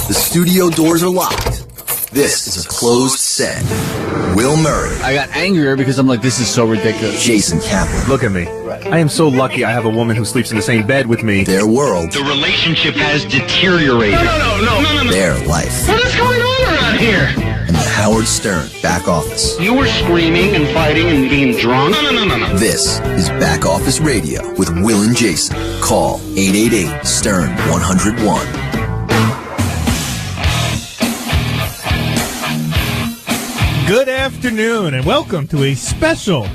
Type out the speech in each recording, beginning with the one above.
The studio doors are locked. This is a closed set. Will Murray. I got angrier because I'm like, this is so ridiculous. Jason Kaplan. Look at me. I am so lucky I have a woman who sleeps in the same bed with me. Their world. The relationship has deteriorated. No. Their life. What is going on around here? And the Howard Stern back office. You were screaming and fighting and being drunk. No. This is Back Office Radio with Will and Jason. Call 888-STERN-101. Good afternoon and welcome to a special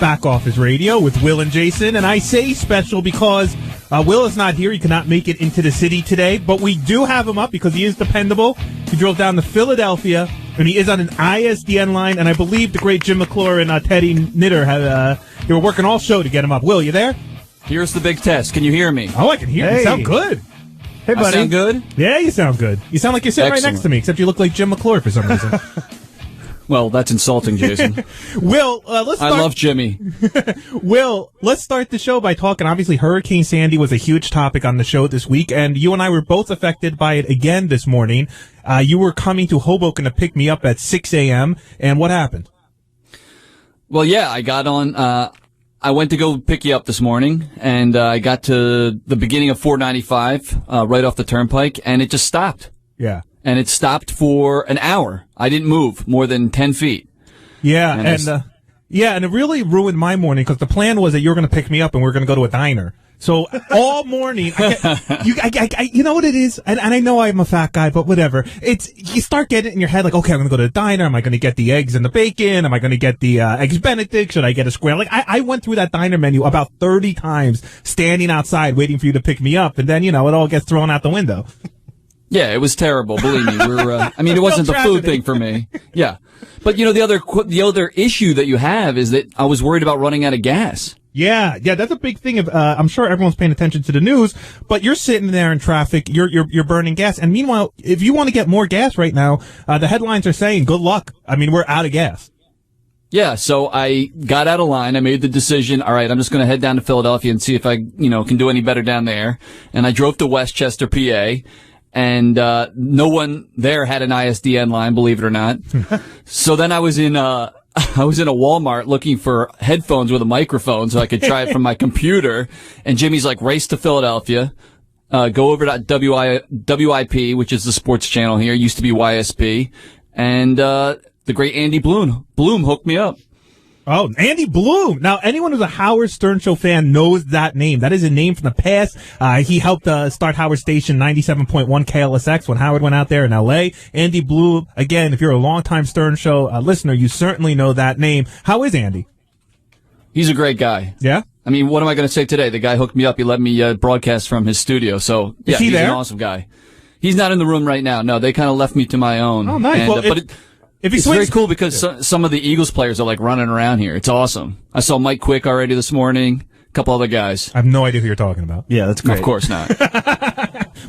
Back Office Radio with Will and Jason. And I say special because Will is not here. He cannot make it into the city today, but we do have him up because he is dependable. He drove down to Philadelphia and he is on an ISDN line. And I believe the great Jim McClure and Teddy Knitter they were working all show to get him up. Will, you there? Here's the big test. Can you hear me? Oh, I can hear you. Hey. You sound good. Hey, buddy. I sound good? Yeah, you sound good. You sound like you're sitting right next to me, except you look like Jim McClure for some reason. Well, that's insulting, Jason. Will, let's start. I love Jimmy. Will, let's start the show by talking. Obviously, Hurricane Sandy was a huge topic on the show this week, and you and I were both affected by it again this morning. You were coming to Hoboken to pick me up at 6 a.m., and what happened? Well, yeah, I got on, I went to go pick you up this morning, and I got to the beginning of 495, right off the turnpike, and it just stopped. Yeah. And it stopped for an hour. I didn't move more than 10 feet. Yeah, and it really ruined my morning because the plan was that you were going to pick me up and we were going to go to a diner. So all morning, you know what it is? And I know I'm a fat guy, but whatever. You start getting it in your head like, okay, I'm going to go to the diner. Am I going to get the eggs and the bacon? Am I going to get the eggs Benedict? Should I get a square? Like, I went through that diner menu about 30 times standing outside waiting for you to pick me up. And then, it all gets thrown out the window. Yeah, it was terrible. Believe me, it wasn't the food thing for me. Yeah, but the other issue that you have is that I was worried about running out of gas. Yeah, that's a big thing. I'm sure everyone's paying attention to the news, but you're sitting there in traffic, you're burning gas, and meanwhile, if you want to get more gas right now, the headlines are saying, "Good luck." I mean, we're out of gas. Yeah, so I got out of line. I made the decision, all right, I'm just going to head down to Philadelphia and see if I, can do any better down there. And I drove to Westchester, PA. And no one there had an ISDN line, believe it or not. So then I was in a Walmart looking for headphones with a microphone so I could try it from my computer. And Jimmy's like, race to Philadelphia, go over to WIP, which is the sports channel here, used to be YSP, and the great Andy Bloom hooked me up. Oh, Andy Bloom. Now, anyone who's a Howard Stern Show fan knows that name. That is a name from the past. He helped start Howard Station 97.1 KLSX when Howard went out there in L.A. Andy Bloom, again, if you're a longtime Stern Show listener, you certainly know that name. How is Andy? He's a great guy. Yeah? I mean, what am I going to say today? The guy hooked me up. He let me broadcast from his studio. So, yeah, he's an awesome guy. He's not in the room right now. No, they kind of left me to my own. Oh, nice. And, it's very cool because some of the Eagles players are like running around here. It's awesome. I saw Mike Quick already this morning. A couple other guys. I have no idea who you're talking about. Yeah, that's great. Of course not.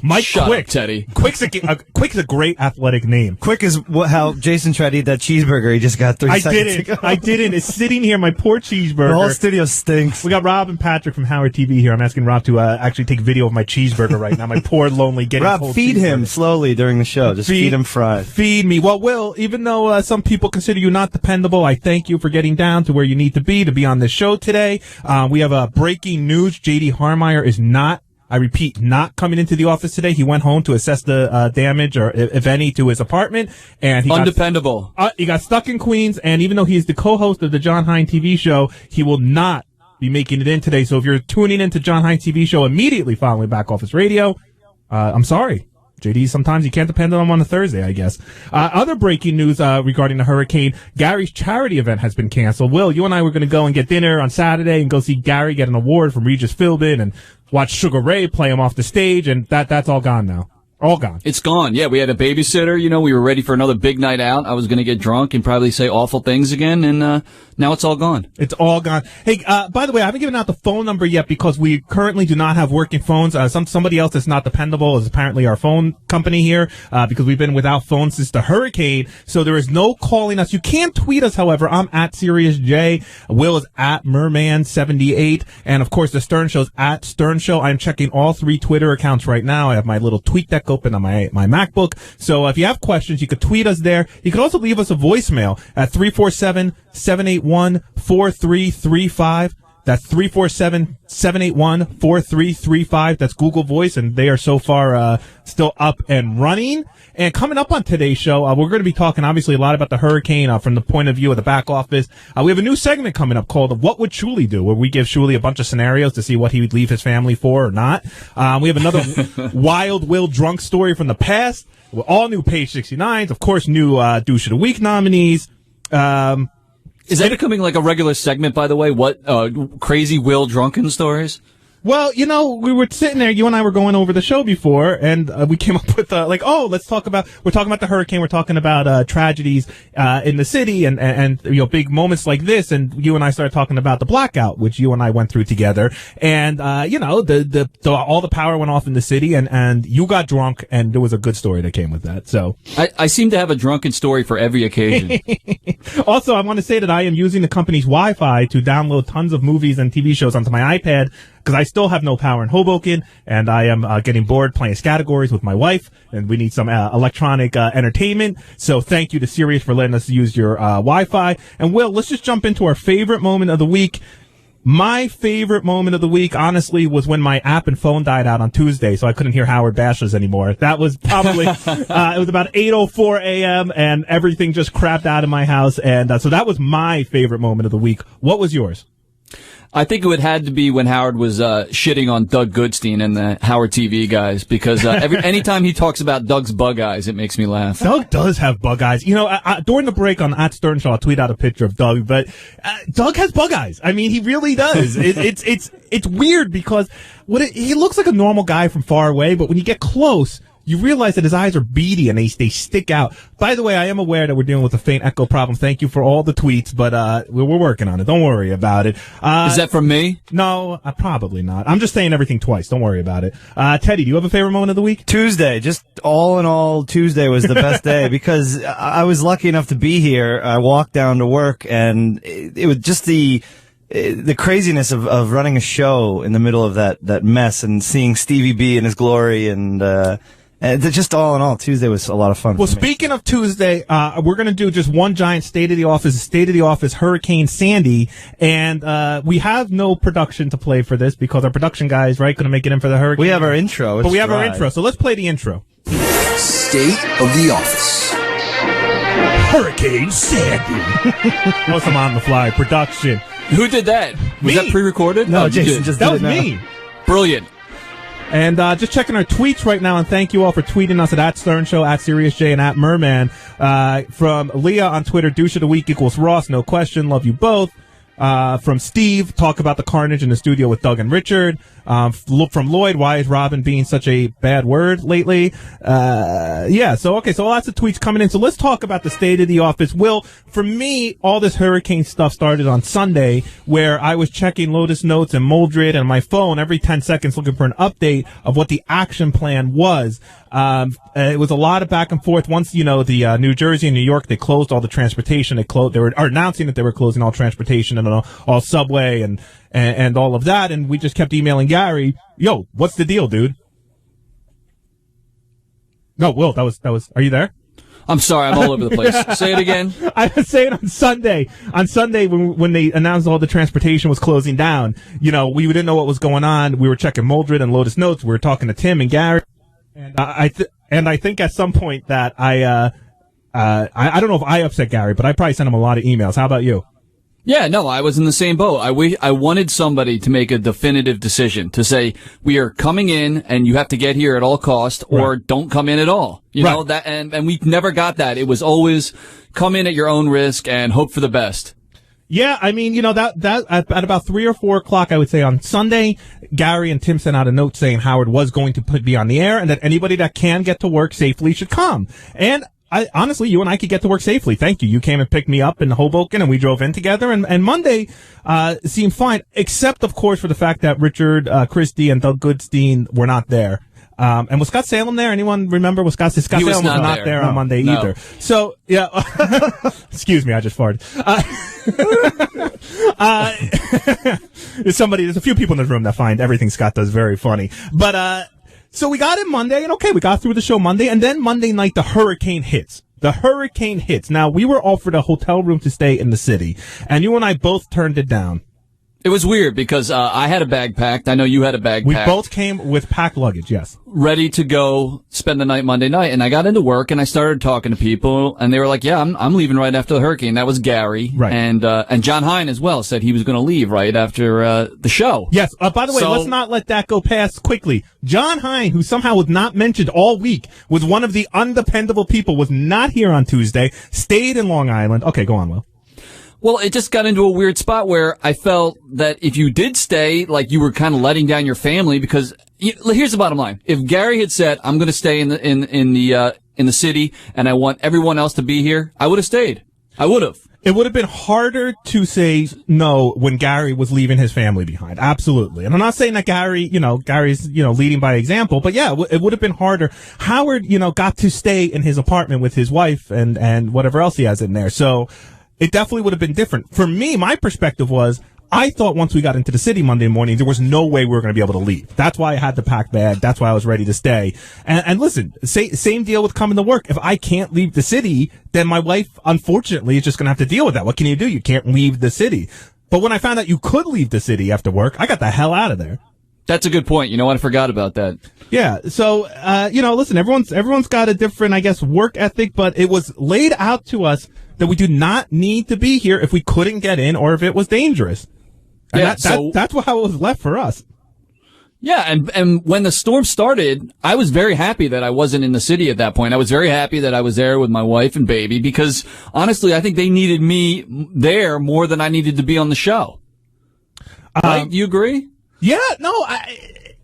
Mike Shut Quick. Up, Teddy. Quick's a great athletic name. Quick is how Jason tried to eat that cheeseburger he just got 3 seconds ago. I didn't. It's sitting here, my poor cheeseburger. The whole studio stinks. We got Rob and Patrick from Howard TV here. I'm asking Rob to actually take video of my cheeseburger right now. My poor, lonely, getting Rob, cold feed him slowly during the show. Just feed him fries. Feed me. Well, Will, even though some people consider you not dependable, I thank you for getting down to where you need to be on this show today. We have breaking news. J.D. Harmeyer is not, I repeat, not coming into the office today. He went home to assess the damage, or if any, to his apartment. And he undependable. He got stuck in Queens, and even though he is the co-host of the John Hein TV show, he will not be making it in today. So if you're tuning into John Hein TV show immediately following Back Office Radio, I'm sorry. JD, sometimes you can't depend on him on a Thursday, I guess. Other breaking news regarding the hurricane, Gary's charity event has been canceled. Will, you and I were going to go and get dinner on Saturday and go see Gary get an award from Regis Philbin and watch Sugar Ray play him off the stage, and that's all gone now. All gone. It's gone. Yeah, we had a babysitter. We were ready for another big night out. I was going to get drunk and probably say awful things again, and now it's all gone. It's all gone. Hey, by the way, I haven't given out the phone number yet because we currently do not have working phones. Somebody else that's not dependable is apparently our phone company here, because we've been without phones since the hurricane. So there is no calling us. You can tweet us, however. I'm at SeriousJ. Will is at Merman78. And of course, the Stern Show's at Stern Show. I'm checking all 3 Twitter accounts right now. I have my little tweet deck Outlook open on my MacBook. So if you have questions, you could tweet us there. You could also leave us a voicemail at 347-781-4335. That's 347-781-4335. That's Google Voice, and they are so far still up and running. And coming up on today's show, we're going to be talking, obviously, a lot about the hurricane from the point of view of the back office. We have a new segment coming up called What Would Shuli Do?, where we give Shuli a bunch of scenarios to see what he would leave his family for or not. We have another Wild Will drunk story from the past. All new Page 69s. Of course, new Douche of the Week nominees. Is that becoming like a regular segment, by the way? What, crazy Will drunken stories? Well, you know, we were sitting there, you and I were going over the show before, and we came up with, we're talking about the hurricane, we're talking about tragedies in the city and you know, big moments like this, and you and I started talking about the blackout, which you and I went through together, and you know, all the power went off in the city, and you got drunk, and there was a good story that came with that, so. I seem to have a drunken story for every occasion. Also, I want to say that I am using the company's Wi-Fi to download tons of movies and TV shows onto my iPad, because I still have no power in Hoboken, and I am getting bored playing Scattergories with my wife, and we need some electronic entertainment. So thank you to Sirius for letting us use your Wi-Fi. And Will, let's just jump into our favorite moment of the week. My favorite moment of the week, honestly, was when my app and phone died out on Tuesday, so I couldn't hear Howard Bashless anymore. That was probably, it was about 8:04 a.m., and everything just crapped out in my house, and so that was my favorite moment of the week. What was yours? I think it would had to be when Howard was shitting on Doug Goodstein and the Howard TV guys, because anytime he talks about Doug's bug eyes, it makes me laugh. Doug does have bug eyes. You know, during the break on @Stern Show, I'll tweet out a picture of Doug, but Doug has bug eyes. I mean, he really does. It's weird because he looks like a normal guy from far away, but when you get close, you realize that his eyes are beady and they stick out. By the way, I am aware that we're dealing with a faint echo problem. Thank you for all the tweets, but we're working on it. Don't worry about it. Is that from me? No, probably not. I'm just saying everything twice. Don't worry about it. Teddy, do you have a favorite moment of the week? Tuesday. Just all in all, Tuesday was the best day because I was lucky enough to be here. I walked down to work, and it was just the craziness of running a show in the middle of that mess and seeing Stevie B in his glory and just all in all, Tuesday was a lot of fun. Well, speaking of Tuesday, we're going to do just one giant state of the office Hurricane Sandy, and we have no production to play for this because our production guy is right going to make it in for the hurricane. We have our intro, but we have our intro, so let's play the intro. State of the office. Hurricane Sandy. What's some on the fly production? Who did that? Was that pre-recorded? No, Jason just did it. That was me. Brilliant. And just checking our tweets right now, and thank you all for tweeting us at @Stern Show, @SeriousJ, and @Merman. From Leah on Twitter, douche of the week equals Ross, no question, love you both. From Steve, talk about the carnage in the studio with Doug and Richard. From Lloyd, why is Robin being such a bad word lately? So lots of tweets coming in. So let's talk about the state of the office. Will, for me, all this hurricane stuff started on Sunday, where I was checking Lotus Notes and Moldred and my phone every 10 seconds looking for an update of what the action plan was. It was a lot of back and forth. Once, the New Jersey and New York, they closed all the transportation. They were announcing that they were closing all transportation and all subway and all of that. And we just kept emailing Gary, yo, what's the deal, dude? No, Will, that was, are you there? I'm sorry, I'm all over the place. Say it again. I was saying on Sunday, when they announced all the transportation was closing down, we didn't know what was going on. We were checking Moldred and Lotus Notes. We were talking to Tim and Gary. And I think at some point that I don't know if I upset Gary, but I probably sent him a lot of emails. How about you? Yeah, no, I was in the same boat. I wanted somebody to make a definitive decision to say, we are coming in and you have to get here at all costs or don't come in at all. You know, that, and we never got that. It was always come in at your own risk and hope for the best. Yeah, I mean, that at about 3 or 4 o'clock, I would say on Sunday, Gary and Tim sent out a note saying Howard was going to be on the air and that anybody that can get to work safely should come. And honestly, you and I could get to work safely. Thank you. You came and picked me up in Hoboken and we drove in together and Monday, seemed fine, except of course for the fact that Richard, Christie and Doug Goodstein were not there. And was Scott Salem there? Anyone remember? Scott Salem was not there on Monday either. So, yeah. Excuse me, I just farted. There's a few people in the room that find everything Scott does very funny. But, So we got in Monday, and okay, we got through the show Monday, and then Monday night the hurricane hits. The hurricane hits. Now, we were offered a hotel room to stay in the city, and you and I both turned it down. It was weird because I had a bag packed. I know you had a bag We packed. both came with packed luggage, yes. Ready to go spend the night Monday night. And I got into work and I started talking to people and they were like, yeah, I'm leaving right after the hurricane. That was Gary. Right. And John Hine as well said he was going to leave right after the show. Yes. By the way, let's not let that go past quickly. John Hine, who somehow was not mentioned all week, was one of the undependable people, was not here on Tuesday, stayed in Long Island. Okay, go on, Will. Well, it just got into a weird spot where I felt that if you did stay, like you were kind of letting down your family because here's the bottom line. If Gary had said, I'm going to stay in the city and I want everyone else to be here, I would have stayed. I would have. It would have been harder to say no when Gary was leaving his family behind. Absolutely. And I'm not saying that Gary's, leading by example, but yeah, it would have been harder. Howard, got to stay in his apartment with his wife and whatever else he has in there. So it definitely would have been different. For me, my perspective was, I thought once we got into the city Monday morning, there was no way we were going to be able to leave. That's why I had the pack bag. That's why I was ready to stay. And listen, same deal with coming to work. If I can't leave the city, then my wife, unfortunately, is just going to have to deal with that. What can you do? You can't leave the city. But when I found out you could leave the city after work, I got the hell out of there. That's a good point. You know what? I forgot about that. Yeah. So, listen, everyone's got a different, I guess, work ethic, but it was laid out to us that we do not need to be here if we couldn't get in or if it was dangerous. And yeah, that's how it was left for us. Yeah, and when the storm started, I was very happy that I wasn't in the city at that point. I was very happy that I was there with my wife and baby because, honestly, I think they needed me there more than I needed to be on the show. Right? Do you agree? Yeah, no,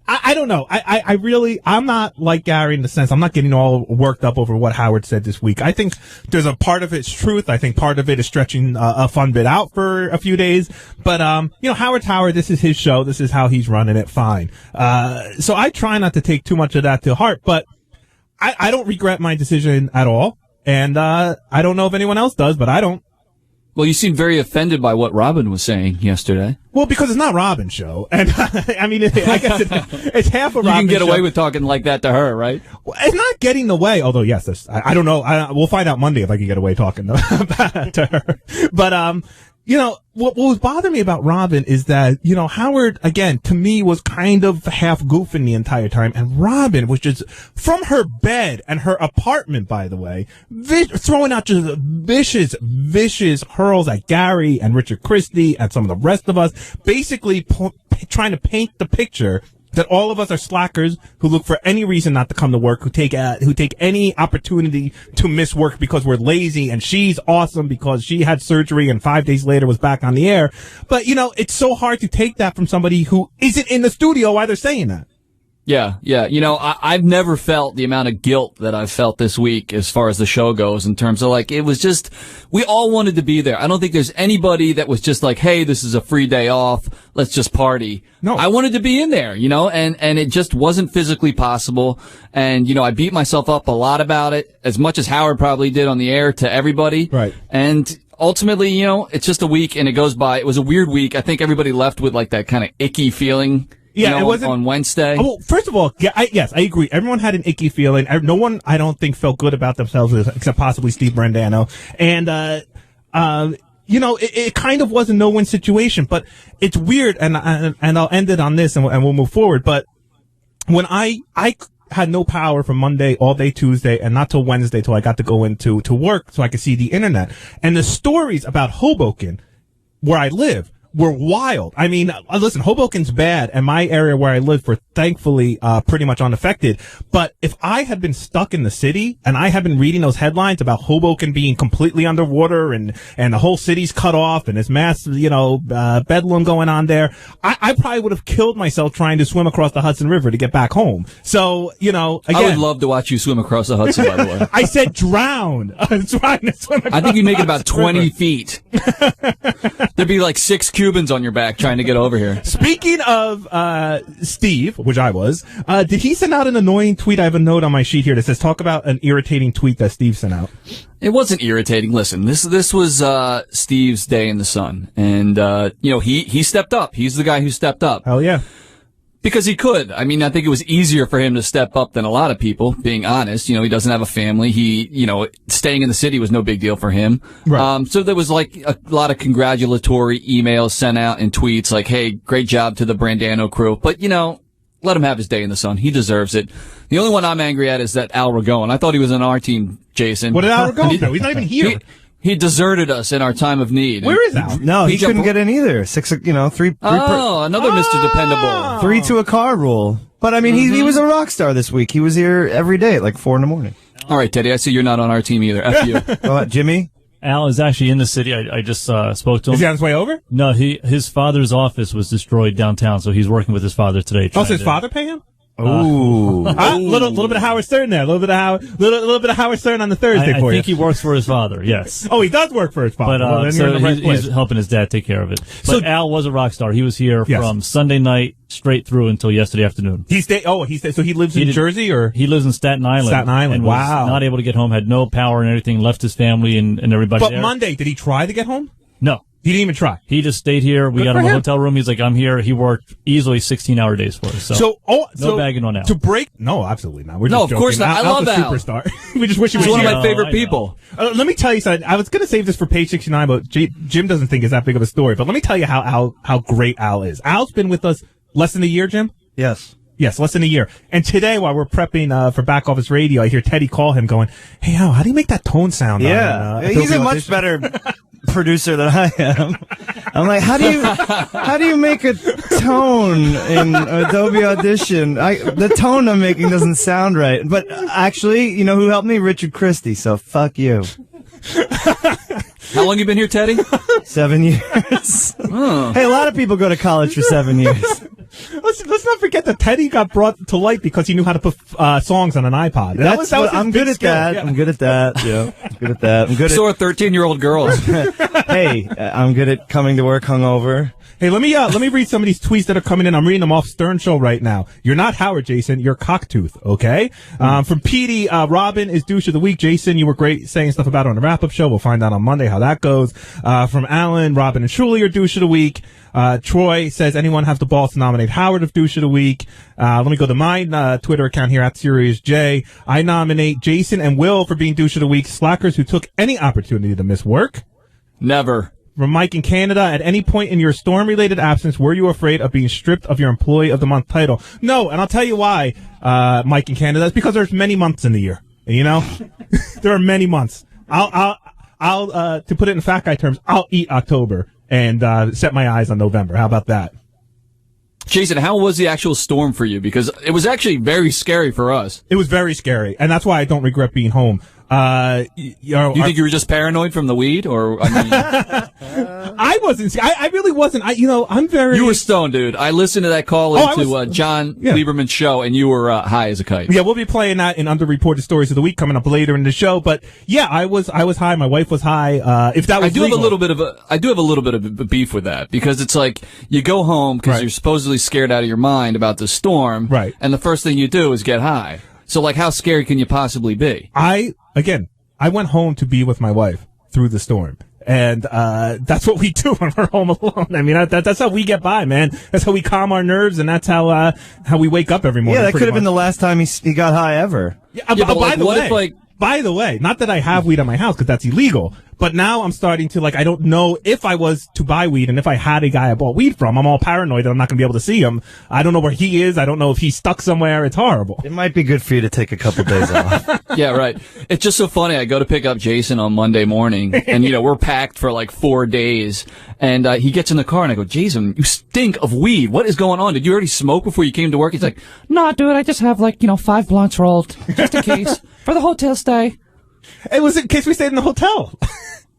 I don't know. I'm not like Gary in the sense I'm not getting all worked up over what Howard said this week. I think there's a part of it's truth. I think part of it is stretching a fun bit out for a few days. But, Howard's Howard. This is his show. This is how he's running it. Fine. So I try not to take too much of that to heart, but I don't regret my decision at all. And, I don't know if anyone else does, but I don't. Well, you seemed very offended by what Robin was saying yesterday. Well, because it's not Robin's show. And, I mean, I guess it's half a Robin's show. You can get away with talking like that to her, right? Well, it's not getting away, although, yes, I don't know. We'll find out Monday if I can get away talking to her. But, what was bothering me about Robin is that, Howard, again, to me was kind of half goofing the entire time. And Robin was just, from her bed and her apartment, by the way, throwing out just vicious hurls at Gary and Richard Christie and some of the rest of us, basically trying to paint the picture that all of us are slackers who look for any reason not to come to work, who take any opportunity to miss work because we're lazy, and she's awesome because she had surgery and 5 days later was back on the air. But, it's so hard to take that from somebody who isn't in the studio while they're saying that. Yeah. I've never felt the amount of guilt that I've felt this week as far as the show goes in terms of it was just, we all wanted to be there. I don't think there's anybody that was just like, hey, this is a free day off. Let's just party. No. I wanted to be in there, and it just wasn't physically possible. And, I beat myself up a lot about it, as much as Howard probably did on the air to everybody. Right. And ultimately, it's just a week and it goes by. It was a weird week. I think everybody left with that kind of icky feeling. Yeah, it wasn't on Wednesday. Well, first of all, yes, I agree. Everyone had an icky feeling. No one, I don't think, felt good about themselves except possibly Steve Brandano. And, it kind of was a no-win situation, but it's weird. And I'll end it on this and we'll move forward. But when I had no power from Monday all day Tuesday and not till Wednesday till I got to go into work so I could see the internet, and the stories about Hoboken, where I live, were wild. I mean, listen, Hoboken's bad, and my area where I live were thankfully pretty much unaffected. But if I had been stuck in the city and I had been reading those headlines about Hoboken being completely underwater and the whole city's cut off and there's mass, bedlam going on there, I probably would have killed myself trying to swim across the Hudson River to get back home. So, again, I would love to watch you swim across the Hudson, by the way. I said drown. I'm trying to swim across. I think you'd make it about 20 feet. There'd be 6 Cubans on your back trying to get over here. Speaking of Steve, which I was, did he send out an annoying tweet? I have a note on my sheet here that says, talk about an irritating tweet that Steve sent out. It wasn't irritating. Listen, this was Steve's day in the sun. And, he stepped up. He's the guy who stepped up. Hell yeah. Because he could. I mean, I think it was easier for him to step up than a lot of people, being honest. You know, he doesn't have a family. Staying in the city was no big deal for him. Right. So there was like a lot of congratulatory emails sent out and tweets like, hey, great job to the Brandano crew. But, let him have his day in the sun. He deserves it. The only one I'm angry at is that Al Ragone. I thought he was on our team, Jason. What did Al Ragone do? He's not even here. He deserted us in our time of need. Where is Al? No, he couldn't get in either. Three Another Mr. Dependable. 3 to a car rule. But I mean, he was a rock star this week. He was here every day at like 4 a.m. All right, Teddy, I see you're not on our team either. F you. Jimmy? Al is actually in the city. I just spoke to him. Is he on his way over? No, his father's office was destroyed downtown, so he's working with his father today. Oh, so his father pay him? Ooh. Little bit of Howard Stern there. Little bit of Howard Stern on the Thursday I for you. think he works for his father, yes. Oh, he does work for his father. But, well, then you're in the right place. he's helping his dad take care of it. But So- Al was a rock star. He was here Yes. from Sunday night straight through until yesterday afternoon. So he lives in Jersey or? He lives in Staten Island. Staten Island, and was wow. not able to get home, had no power and everything, left his family and everybody But there. Monday, did he try to get home? No. He didn't even try. He just stayed here. We Good got for him a him. hotel room. He's like, I'm here. He worked easily 16-hour days for us. No bagging on Al. To break? No, absolutely not. We're No, just of course joking. not. I love Al's a Al. superstar. We just wish he was He's one of here. my favorite I know. people. Let me tell you something. I was going to save this for page 69, but Jim doesn't think it's that big of a story. But let me tell you how great Al is. Al's been with us less than a year, Jim? Yes. Yes, less than a year. And today, while we're prepping for Back Office Radio, I hear Teddy call him going, hey, Al, how do you make that tone sound? Yeah. He's a much better producer than I am. I'm like, how do you make a tone in Adobe Audition? The tone I'm making doesn't sound right. But actually, you know who helped me? Richard Christie. So fuck you. How long you been here, Teddy? 7 years. Hey, a lot of people go to college for 7 years. Let's not forget that Teddy got brought to light because he knew how to put songs on an iPod. I'm good at that. I'm good at that. Yeah, I'm good at that. I'm good So are 13-year-old girls. Hey, I'm good at coming to work hungover. Hey, let me read some of these tweets that are coming in. I'm reading them off Stern Show right now. You're not Howard, Jason. You're Cocktooth, okay? From Petey, Robin is douche of the week. Jason, you were great saying stuff about it on the wrap-up show. We'll find out on Monday how that goes. From Alan, Robin and Shuli are douche of the week. Troy says, anyone have the balls to nominate Howard of douche of the week? Let me go to my Twitter account here at Sirius J. I nominate Jason and Will for being douche of the week. Slackers who took any opportunity to miss work. Never. From Mike in Canada, at any point in your storm-related absence, were you afraid of being stripped of your Employee of the Month title? No, and I'll tell you why, Mike in Canada. It's because there's many months in the year. You know, there are many months. I'll to put it in fat guy terms, I'll eat October and set my eyes on November. How about that? Jason, how was the actual storm for you? Because it was actually very scary for us. It was very scary, and that's why I don't regret being home. Do you think you were just paranoid from the weed, or I mean, I wasn't. I really wasn't. I'm very. you were stoned, dude. I listened to that call I into was- John yeah. Lieberman's show, and you were high as a kite. Yeah, we'll be playing that in Underreported Stories of the Week coming up later in the show. But yeah, I was high. My wife was high. If that was I do have legal. a little bit of a beef with that, because it's like you go home because Right. you're supposedly scared out of your mind about the storm, Right. And the first thing you do is get high. So like, how scary can you possibly be? I went home to be with my wife through the storm. And that's what we do when we're home alone. I mean, that's how we get by, man. That's how we calm our nerves, and that's how we wake up every morning. Yeah, that could pretty have been the much. last time he got high ever. Yeah, Yeah, but by like, the what way, if, like- by the way, not that I have weed at my house because that's illegal, but now I'm starting to, like, I don't know if I was to buy weed, and if I had a guy I bought weed from, I'm all paranoid that I'm not going to be able to see him. I don't know where he is. I don't know if he's stuck somewhere. It's horrible. It might be good for you to take a couple days off. Yeah, right. It's just so funny. I go to pick up Jason on Monday morning, and we're packed for like 4 days, and he gets in the car, and I go, Jason, you stink of weed. What is going on? Did you already smoke before you came to work? He's like, nah, dude, I just have 5 blunts rolled, just in case, for the hotel stay. It was in case we stayed in the hotel.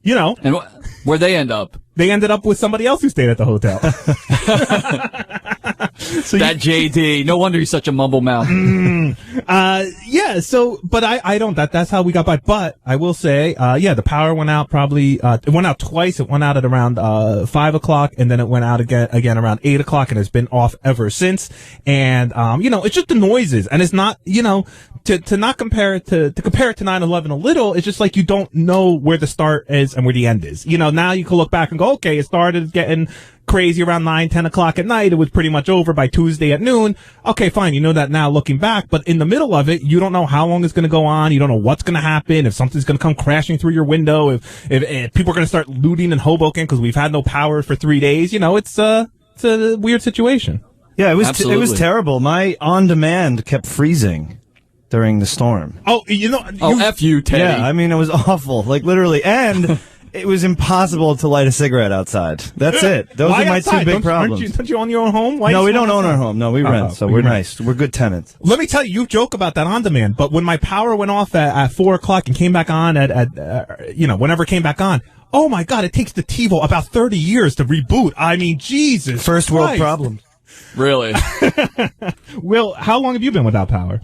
And where'd they end up? They ended up with somebody else who stayed at the hotel. That JD. No wonder he's such a mumble mouth. Yeah, so, but I don't, that's how we got by. But I will say, the power went out probably, it went out twice. It went out at around, 5 o'clock, and then it went out again around 8 o'clock, and it's been off ever since. And, it's just the noises, and it's not, to not compare it to compare it to 9/11 a little, it's just like you don't know where the start is and where the end is. Now you can look back and go, okay, it started getting crazy around 9, 10 o'clock at night. It was pretty much over by Tuesday at noon. Okay, fine. You know that now looking back, but in the middle of it, you don't know how long it's going to go on. You don't know what's going to happen. If something's going to come crashing through your window, if people are going to start looting in Hoboken because we've had no power for 3 days, it's a weird situation. Yeah, it was terrible. My on-demand kept freezing during the storm. Oh, F you, Teddy. Yeah, I mean, it was awful, like literally. And it was impossible to light a cigarette outside. That's it. Those are my two big problems. Don't you own your own home? No, we don't own our home. No, we rent, so we're nice. We're good tenants. Let me tell you, you joke about that on-demand, but when my power went off at 4 o'clock and came back on at whenever it came back on, oh my God, it takes the TiVo about 30 years to reboot. I mean, Jesus First Christ. world problems. Really? Will, how long have you been without power?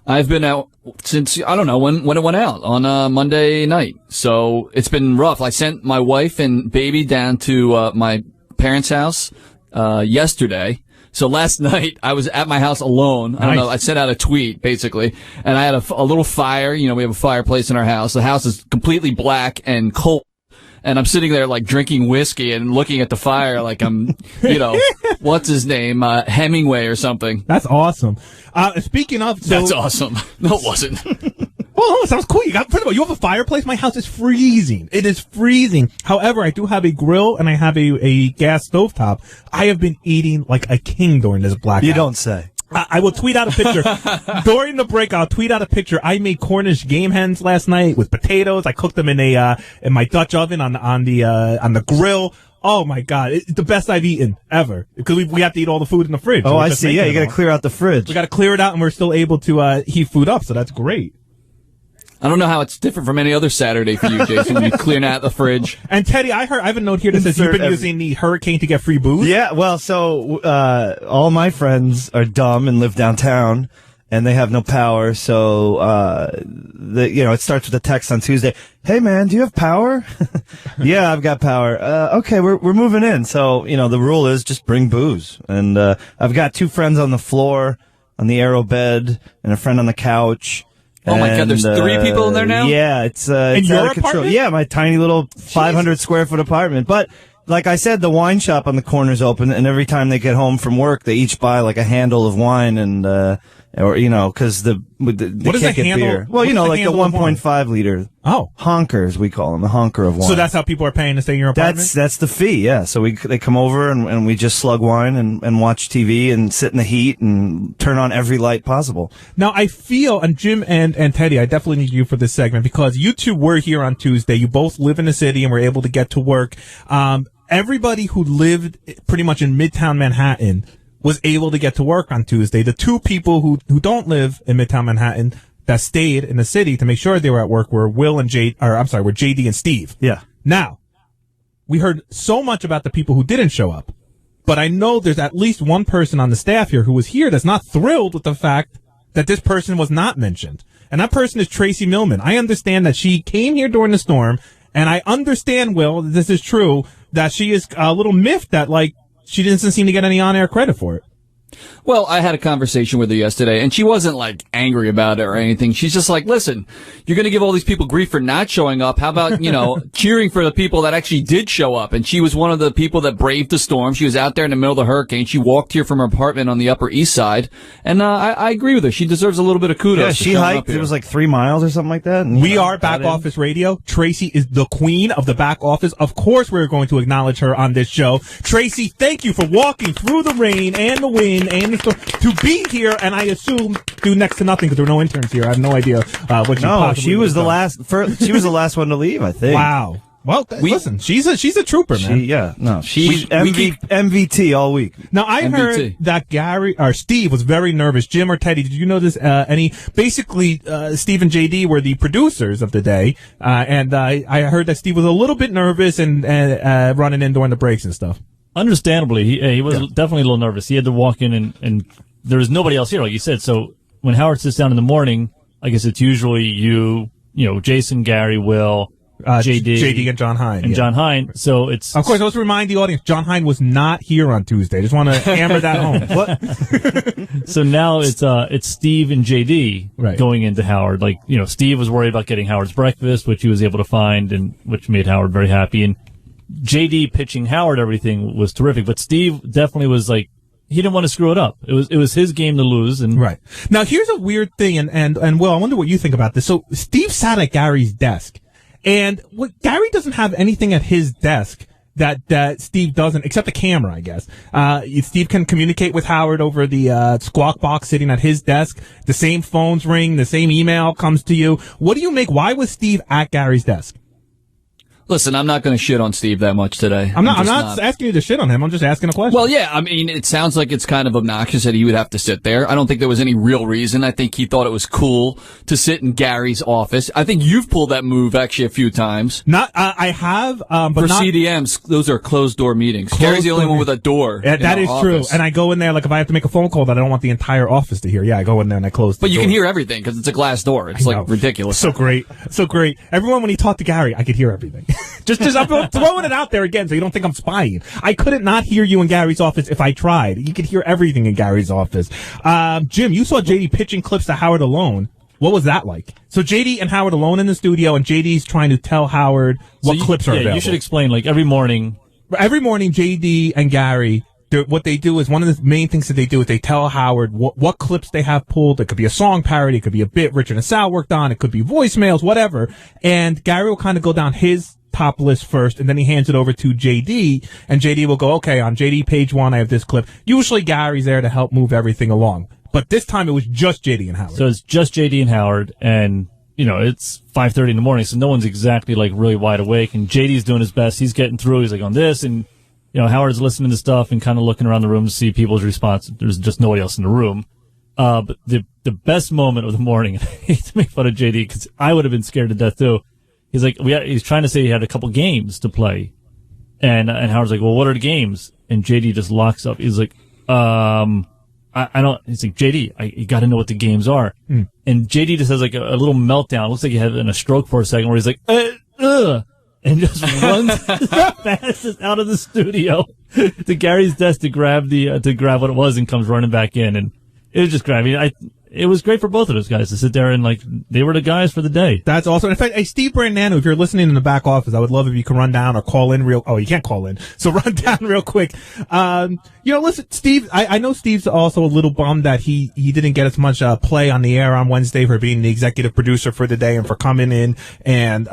I've been out since, I don't know, when it went out on Monday night. So it's been rough. I sent my wife and baby down to my parents' house yesterday. So last night I was at my house alone. I don't know. I sent out a tweet basically, and I had a little fire. We have a fireplace in our house. The house is completely black and cold. And I'm sitting there like drinking whiskey and looking at the fire like I'm, what's his name? Hemingway or something. That's awesome. Speaking of, that's awesome. No, it wasn't. Well, it sounds cool. First of all, you have a fireplace. My house is freezing. It is freezing. However, I do have a grill and I have a gas stovetop. I have been eating like a king during this blackout. You don't say. I will tweet out a picture. During the break, I'll tweet out a picture. I made Cornish game hens last night with potatoes. I cooked them in my Dutch oven on the grill. Oh my God. It's the best I've eaten ever. Because we have to eat all the food in the fridge. Oh, I see. Yeah, you gotta clear out the fridge. We gotta clear it out and we're still able to, heat food up. So that's great. I don't know how it's different from any other Saturday for you, Jason, when you clearing out the fridge. And Teddy, I have a note here that says you've been using the hurricane to get free booze. Yeah, well, so all my friends are dumb and live downtown, and they have no power. So it starts with a text on Tuesday. Hey man, do you have power? Yeah, I've got power. Okay, we're moving in. So the rule is just bring booze, and I've got 2 friends on the floor on the aero bed and a friend on the couch. Oh my God, there's 3 people in there now? Yeah, it's in out your of control. apartment? Yeah, my tiny little 500 square foot apartment. But like I said, the wine shop on the corner's open, and every time they get home from work, they each buy like a handle of wine and because they can't get beer. Well, like the 1.5 liter. Oh, honkers we call them, the honker of wine. So that's how people are paying to stay in your apartment? That's the fee, yeah. So they come over and we just slug wine and watch TV and sit in the heat and turn on every light possible. Now I feel, and Jim and Teddy, I definitely need you for this segment because you two were here on Tuesday. You both live in the city and were able to get to work. Everybody who lived pretty much in Midtown Manhattan was able to get to work on Tuesday. The 2 people who don't live in Midtown Manhattan that stayed in the city to make sure they were at work were were JD and Steve. Yeah. Now, we heard so much about the people who didn't show up, but I know there's at least one person on the staff here who was here that's not thrilled with the fact that this person was not mentioned. And that person is Tracy Millman. I understand that she came here during the storm, and I understand, Will, this is true, that she is a little miffed that, she doesn't seem to get any on-air credit for it. Well, I had a conversation with her yesterday, and she wasn't, angry about it or anything. She's just like, listen, you're going to give all these people grief for not showing up. How about, cheering for the people that actually did show up? And she was one of the people that braved the storm. She was out there in the middle of the hurricane. She walked here from her apartment on the Upper East Side. And I agree with her. She deserves a little bit of kudos. Yeah, she hiked. It was 3 miles or something like that. And we are Back Office Radio. Tracy is the queen of the back office. Of course, we're going to acknowledge her on this show. Tracy, thank you for walking through the rain and the wind and the storm to be here, and I assume do next to nothing because there were no interns here. I have no idea what she possibly she was the last. She was the last one to leave, I think. Wow. Well, listen, she's a trooper, man. She's MVT all week. Now I heard that Gary or Steve was very nervous. Jim or Teddy, did you know this? Basically, Steve and JD were the producers of the day, and I heard that Steve was a little bit nervous and running in during the breaks and stuff. Understandably, he was definitely a little nervous. He had to walk in and there was nobody else here, like you said. So when Howard sits down in the morning, I guess it's usually you Jason, Gary, Will, JD and John Hine. John Hine. So it's... Of course, let's remind the audience, John Hine was not here on Tuesday. I just want to hammer that home. What? So now it's Steve and JD going into Howard. Steve was worried about getting Howard's breakfast, which he was able to find and which made Howard very happy. And JD pitching Howard everything was terrific, but Steve definitely was like, he didn't want to screw it up. It was his game to lose. And right. Now, here's a weird thing, and Will, I wonder what you think about this. So Steve sat at Gary's desk, and Gary doesn't have anything at his desk that Steve doesn't, except a camera, I guess. Steve can communicate with Howard over the squawk box sitting at his desk. The same phones ring, the same email comes to you. What do you make? Why was Steve at Gary's desk? Listen, I'm not going to shit on Steve that much today. I'm not asking you to shit on him. I'm just asking a question. Well, yeah, I mean, it sounds like it's kind of obnoxious that he would have to sit there. I don't think there was any real reason. I think he thought it was cool to sit in Gary's office. I think you've pulled that move actually a few times. I have, but for not CDMs. Those are closed door meetings. Gary's the only one with a door. Yeah, that is true. And I go in there, like, if I have to make a phone call that I don't want the entire office to hear. Yeah, I go in there and I close the door. But you can hear everything because it's a glass door. It's like ridiculous. So great. Everyone, when he talked to Gary, I could hear everything. just I'm throwing it out there again so you don't think I'm spying. I couldn't not hear you in Gary's office if I tried. You could hear everything in Gary's office. Jim, you saw JD pitching clips to Howard alone. What was that like? So JD and Howard alone in the studio, and JD's trying to tell Howard what clips are available. You should explain, like, every morning, JD and Gary, what they do is, one of the main things that they do is they tell Howard what clips they have pulled. It could be a song parody, it could be a bit Richard and Sal worked on, it could be voicemails, whatever. And Gary will kind of go down his top list first, and then he hands it over to JD, and JD will go, okay, on JD page 1, I have this clip. Usually Gary's there to help move everything along. But this time it was just JD and Howard. So it's just JD and Howard, and, you know, it's 5:30 in the morning, so no one's exactly, like, really wide awake, and JD's doing his best. He's getting through. He's like on this, and, you know, Howard's listening to stuff and kind of looking around the room to see people's response. There's just nobody else in the room. But the best moment of the morning, and I hate to make fun of JD because I would have been scared to death too. He's like, he's trying to say he had a couple games to play. And Howard's like, well, what are the games? And JD just locks up. He's like, I don't, he's like, JD, you gotta know what the games are. And JD just has like a little meltdown. Looks like he had a stroke for a second where he's like, and just runs fastest out of the studio to Gary's desk to grab what it was and comes running back in. And it was just great. I mean, it was great for both of those guys to sit there and, like, they were the guys for the day. That's awesome. In fact, hey, Steve Brandano, if you're listening in the back office, I would love if you can run down or call in you can't call in. So run down real quick. Listen, Steve, I know Steve's also a little bummed that he didn't get as much play on the air on Wednesday for being the executive producer for the day and for coming in and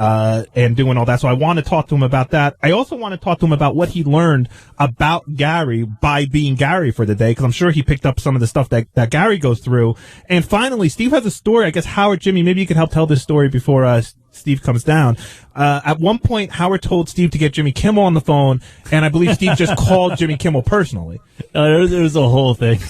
doing all that. So I want to talk to him about that. I also want to talk to him about what he learned about Gary by being Gary for the day, because I'm sure he picked up some of the stuff that Gary goes through. And finally, Steve has a story. I guess Howard, Jimmy, maybe you can help tell this story before Steve comes down. At one point, Howard told Steve to get Jimmy Kimmel on the phone, and I believe Steve just called Jimmy Kimmel personally. There was a whole thing.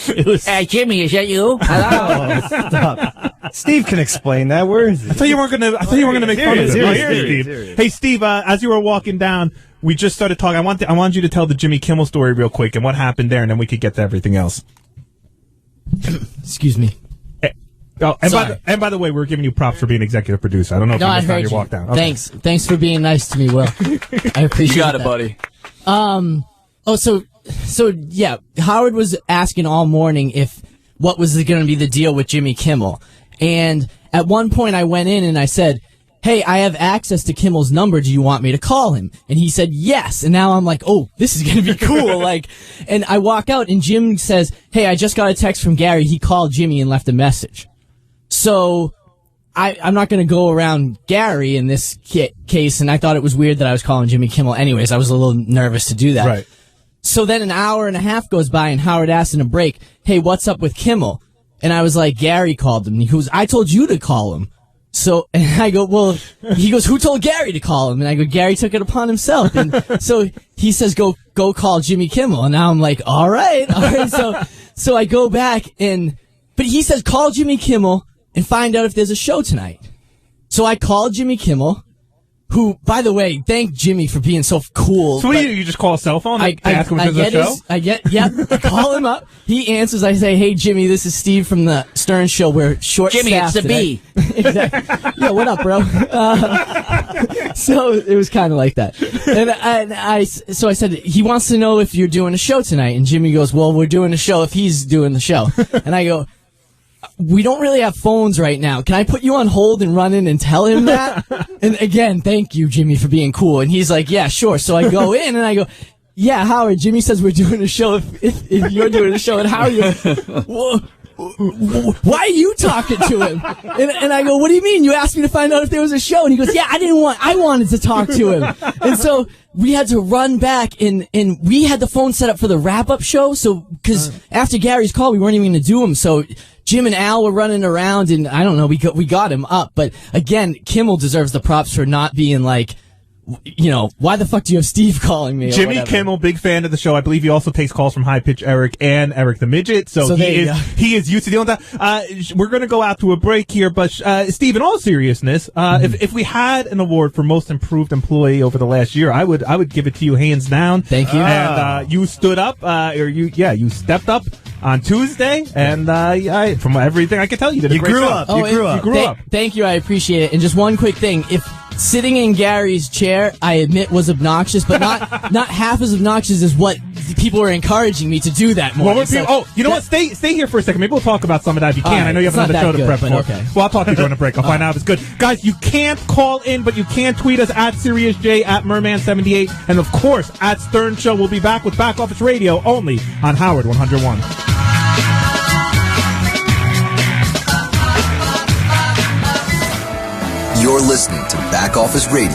It was. Hey, Jimmy, is that you? Hello. Stop. Steve can explain that. Where is he? I thought you weren't gonna make fun of him. Here's Steve. Hey, Steve. As you were walking down, we just started talking. I want you to tell the Jimmy Kimmel story real quick and what happened there, and then we could get to everything else. Excuse me. And by the way, we're giving you props for being executive producer. I don't know if you missed on your walk down. Okay. Thanks for being nice to me, Will. I appreciate it. You got it, buddy. So yeah, Howard was asking all morning what was going to be the deal with Jimmy Kimmel. And at one point I went in and I said, hey, I have access to Kimmel's number. Do you want me to call him? And he said, yes. And now I'm like, oh, this is going to be cool. And I walk out and Jim says, hey, I just got a text from Gary. He called Jimmy and left a message. So I'm not going to go around Gary in this case. And I thought it was weird that I was calling Jimmy Kimmel anyways. I was a little nervous to do that. Right. So then an hour and a half goes by and Howard asked in a break, hey, what's up with Kimmel? And I was like, Gary called him. And he goes, I told you to call him. So, and I go, well, he goes, who told Gary to call him? And I go, Gary took it upon himself. And so he says, go call Jimmy Kimmel. And now I'm like, all right. So I go back but he says, call Jimmy Kimmel and find out if there's a show tonight. So I called Jimmy Kimmel, who, by the way, thank Jimmy for being so cool. So what do you just call a cell phone and ask him if there's a show? I call him up. He answers. I say, hey, Jimmy, this is Steve from the Stern Show. We're short-staffed Jimmy, it's the today. B. Exactly. Yeah, what up, bro? So it was kind of like that. So I said, he wants to know if you're doing a show tonight. And Jimmy goes, well, we're doing a show if he's doing the show. And I go, we don't really have phones right now. Can I put you on hold and run in and tell him that? And again, thank you, Jimmy, for being cool. And he's like, yeah, sure. So I go in and I go, yeah, Howard, Jimmy says we're doing a show. If you're doing a show, and Howard goes, why are you talking to him? And I go, what do you mean? You asked me to find out if there was a show. And he goes, yeah, I wanted to talk to him. And so we had to run back and we had the phone set up for the wrap-up show. So, cause after Gary's call, we weren't even going to do them. So Jim and Al were running around and I don't know, we got him up. But again, Kimmel deserves the props for not being like, you know, why the fuck do you have Steve calling me? Jimmy Kimmel, big fan of the show. I believe he also takes calls from High Pitch Eric and Eric the Midget. So he is used to dealing with that. We're going to go out to a break here, but Steve, in all seriousness, if we had an award for most improved employee over the last year, I would give it to you hands down. Thank you. And you stood up, you stepped up on Tuesday, and from everything I can tell, you did a great job. You grew up. Thank you. I appreciate it. And just one quick thing: if sitting in Gary's chair, I admit, was obnoxious, but not half as obnoxious as what people were encouraging me to do that more. You know what? Stay here for a second. Maybe we'll talk about some of that if you can. Right. I know you have another show to prep for. Okay. Well, I'll talk to you during the break. I'll find out if it's good. Guys, you can't call in, but you can tweet us at SiriusJ, at Merman78, and of course, at Stern Show. We'll be back with Back Office Radio only on Howard 101. You're listening to Back Office Radio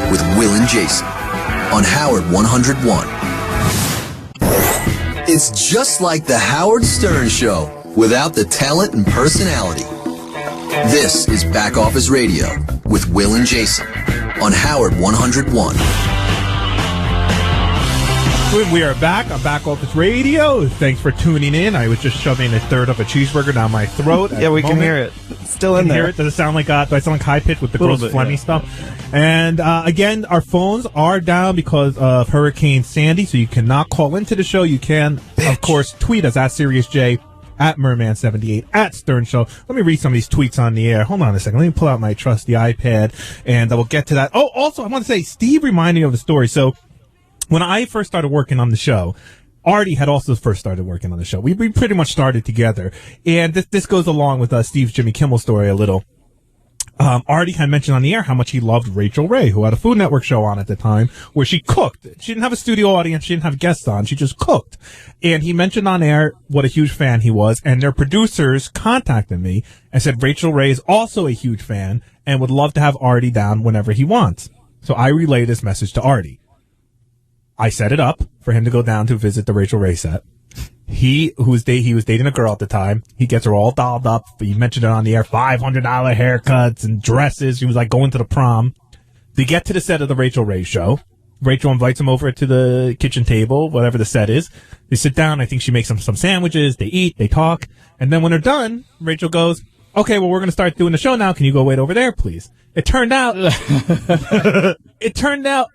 with Will and Jason on Howard 101. It's just like the Howard Stern Show without the talent and personality. This is Back Office Radio with Will and Jason on Howard 101. We are back on Back Office Radio. Thanks for tuning in. I was just shoving a third of a cheeseburger down my throat. Yeah, we can hear it. It's still in there. Hear it? Does it sound like do I sound like high pitch with the gross phlegmy stuff? And again, our phones are down because of Hurricane Sandy, so you cannot call into the show. You can, of course, tweet us at SiriusJ, at Merman78, at Stern Show. Let me read some of these tweets on the air. Hold on a second. Let me pull out my trusty iPad, and we'll get to that. Oh, also, I want to say, Steve reminded me of the story. So, when I first started working on the show, Artie had also first started working on the show. We pretty much started together. And this goes along with Steve's Jimmy Kimmel story a little. Artie had mentioned on the air how much he loved Rachel Ray, who had a Food Network show on at the time, where she cooked. She didn't have a studio audience. She didn't have guests on. She just cooked. And he mentioned on air what a huge fan he was. And their producers contacted me and said Rachel Ray is also a huge fan and would love to have Artie down whenever he wants. So I relayed this message to Artie. I set it up for him to go down to visit the Rachel Ray set. He was dating a girl at the time. He gets her all dolled up. He mentioned it on the air, $500 haircuts and dresses. He was like going to the prom. They get to the set of the Rachel Ray show. Rachel invites him over to the kitchen table, whatever the set is. They sit down. I think she makes them some sandwiches. They eat, they talk. And then when they're done, Rachel goes, okay, well, we're going to start doing the show now. Can you go wait over there, please? It turned out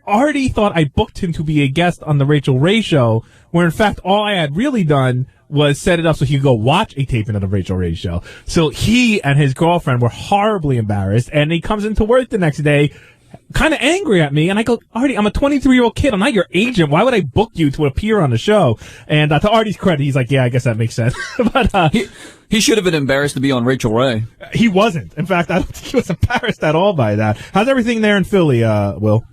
Artie thought I booked him to be a guest on the Rachel Ray show, where in fact all I had really done was set it up so he could go watch a taping of the Rachel Ray show. So he and his girlfriend were horribly embarrassed, and he comes into work the next day kind of angry at me, and I go, Artie, I'm a 23-year-old kid. I'm not your agent. Why would I book you to appear on the show? And to Artie's credit, he's like, yeah, I guess that makes sense. But he should have been embarrassed to be on Rachel Ray. He wasn't. In fact, I don't think he was embarrassed at all by that. How's everything there in Philly, Will?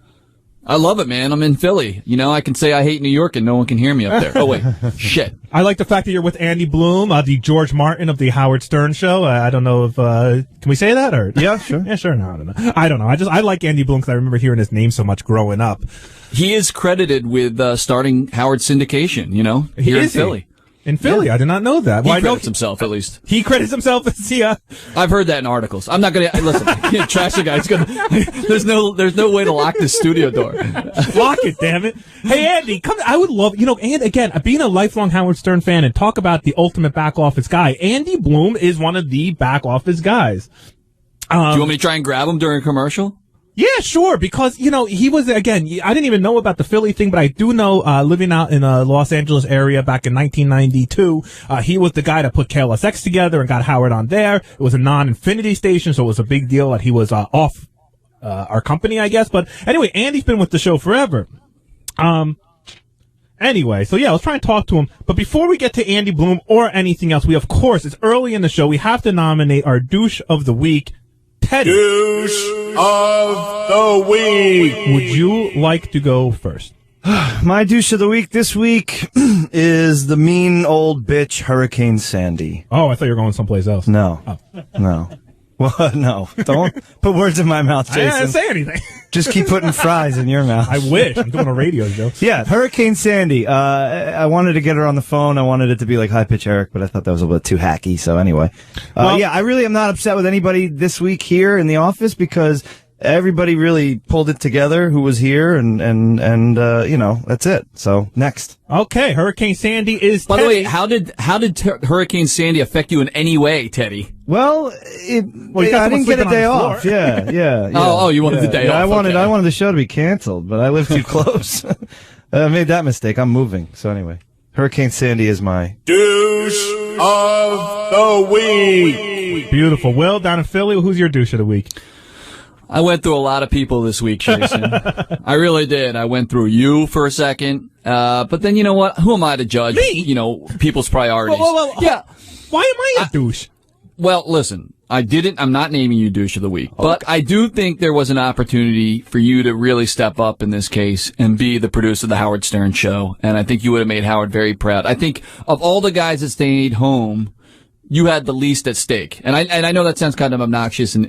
I love it, man. I'm in Philly. You know, I can say I hate New York and no one can hear me up there. Oh, wait. Shit. I like the fact that you're with Andy Bloom, the George Martin of the Howard Stern Show. I don't know if, can we say that or? Yeah, sure. Yeah, sure. No, I don't know. I like Andy Bloom because I remember hearing his name so much growing up. He is credited with, starting Howard syndication, you know, here in Philly. In Philly, yeah. I did not know that. He credits himself, at least. He credits himself as I've heard that in articles. I'm not gonna listen. Trash the guy. There's no way to lock this studio door. Lock it, damn it! Hey, Andy, come. I would love, and again, being a lifelong Howard Stern fan and talk about the ultimate back office guy. Andy Bloom is one of the back office guys. Do you want me to try and grab him during a commercial? Yeah, sure, because, he was, again, I didn't even know about the Philly thing, but I do know, living out in the Los Angeles area back in 1992, he was the guy that put KLSX together and got Howard on there. It was a non-infinity station, so it was a big deal that he was off our company, I guess. But anyway, Andy's been with the show forever. Anyway, so yeah, I was trying to talk to him. But before we get to Andy Bloom or anything else, we, of course, it's early in the show. We have to nominate our douche of the week, Teddy. Douche of the week. Would you like to go first? My douche of the week this week is the mean old bitch Hurricane Sandy. Oh, I thought you were going someplace else. No. Oh. No. What? No. Don't put words in my mouth, Jason. I didn't say anything. Just keep putting fries in your mouth. I wish. I'm doing a radio show. Yeah, Hurricane Sandy. I wanted to get her on the phone. I wanted it to be like High Pitch Eric, but I thought that was a bit too hacky. So anyway, yeah, I really am not upset with anybody this week here in the office because everybody really pulled it together who was here, and you know, that's it. So next. Okay, Hurricane Sandy is. By Teddy. the way, how did Hurricane Sandy affect you in any way, Teddy? Well, you got I didn't get a someone day sleeping on the off. floor. Yeah. Oh, you wanted the day off. I wanted Okay. the show to be canceled, but I live too close. I made that mistake. I'm moving. So anyway, Hurricane Sandy is my Douche of the week. Beautiful. Will, down in Philly, who's your douche of the week? I went through a lot of people this week, Jason. I really did. I went through you for a second, but then you know what? Who am I to judge? Me? You know, people's priorities. Whoa. Yeah. Why am I a douche? Well, listen, I'm not naming you douche of the week, but I do think there was an opportunity for you to really step up in this case and be the producer of the Howard Stern show. And I think you would have made Howard very proud. I think of all the guys that stayed home, you had the least at stake. And I know that sounds kind of obnoxious and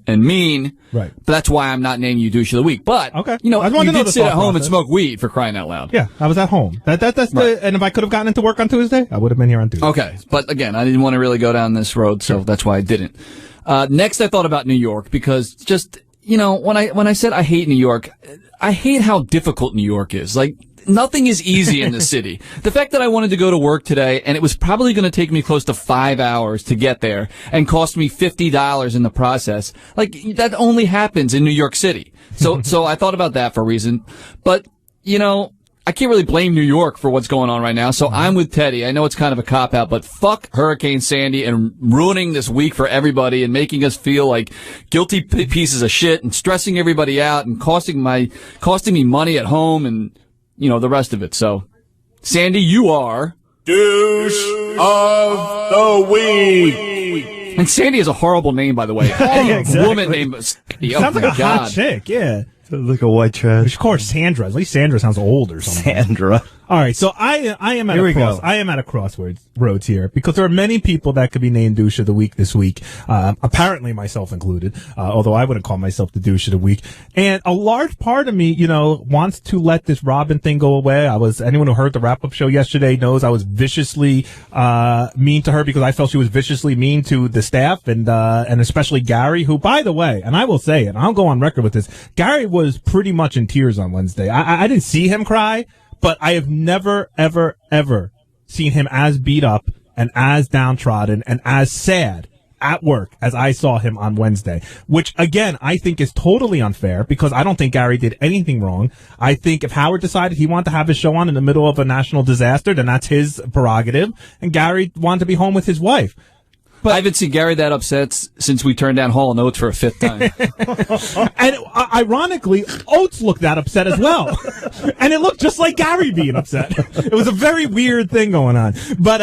mean. Right. But that's why I'm not naming you douche of the week. But, Okay. you know, I just wanted you to know did the sit at thought home and process. smoke weed, for crying out loud. Yeah, I was at home. That's Right. and if I could have gotten into work on Tuesday, I would have been here on Tuesday. Okay, but again, I didn't want to really go down this road, so that's why I didn't. Next, I thought about New York because just, you know, when I said I hate New York, I hate how difficult New York is. Like, nothing is easy in the city. The fact that I wanted to go to work today, and it was probably going to take me close to 5 hours to get there, and cost me $50 in the process, like, that only happens in New York City. So I thought about that for a reason. But, you know, I can't really blame New York for what's going on right now, so I'm with Teddy. I know it's kind of a cop-out, but fuck Hurricane Sandy and ruining this week for everybody and making us feel like guilty pieces of shit and stressing everybody out and costing me money at home and, you know, the rest of it. So, Sandy, you are Douche of the week. And Sandy is a horrible name, by the way. exactly. Woman named Sandy. Oh Sounds my like a God. hot chick, yeah. like a white We trash. should call her Sandra. At least Sandra sounds old or something. Sandra. All right, so I am at Here a we go. I am at a crossroads here because there are many people that could be named douche of the week this week. Apparently myself included, although I wouldn't call myself the douche of the week. And a large part of me, you know, wants to let this Robin thing go away. Anyone who heard the wrap up show yesterday knows I was viciously mean to her because I felt she was viciously mean to the staff and especially Gary, who, by the way, and I will say it, I'll go on record with this, Gary was pretty much in tears on Wednesday. I didn't see him cry, but I have never, ever, ever seen him as beat up and as downtrodden and as sad at work as I saw him on Wednesday, which again, I think is totally unfair because I don't think Gary did anything wrong. I think if Howard decided he wanted to have his show on in the middle of a national disaster, then that's his prerogative. And Gary wanted to be home with his wife. I haven't seen Gary that upset since we turned down Hall & Oates for a fifth time. And ironically, Oates looked that upset as well. And it looked just like Gary being upset. It was a very weird thing going on. But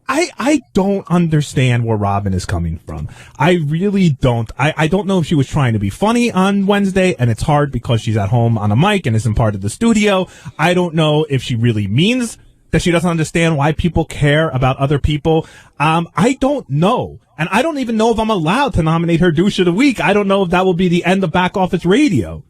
I don't understand where Robin is coming from. I really don't. I don't know if she was trying to be funny on Wednesday, and it's hard because she's at home on a mic and isn't part of the studio. I don't know if she really means that she doesn't understand why people care about other people. I don't know. And I don't even know if I'm allowed to nominate her douche of the week. I don't know if that will be the end of Back Office Radio.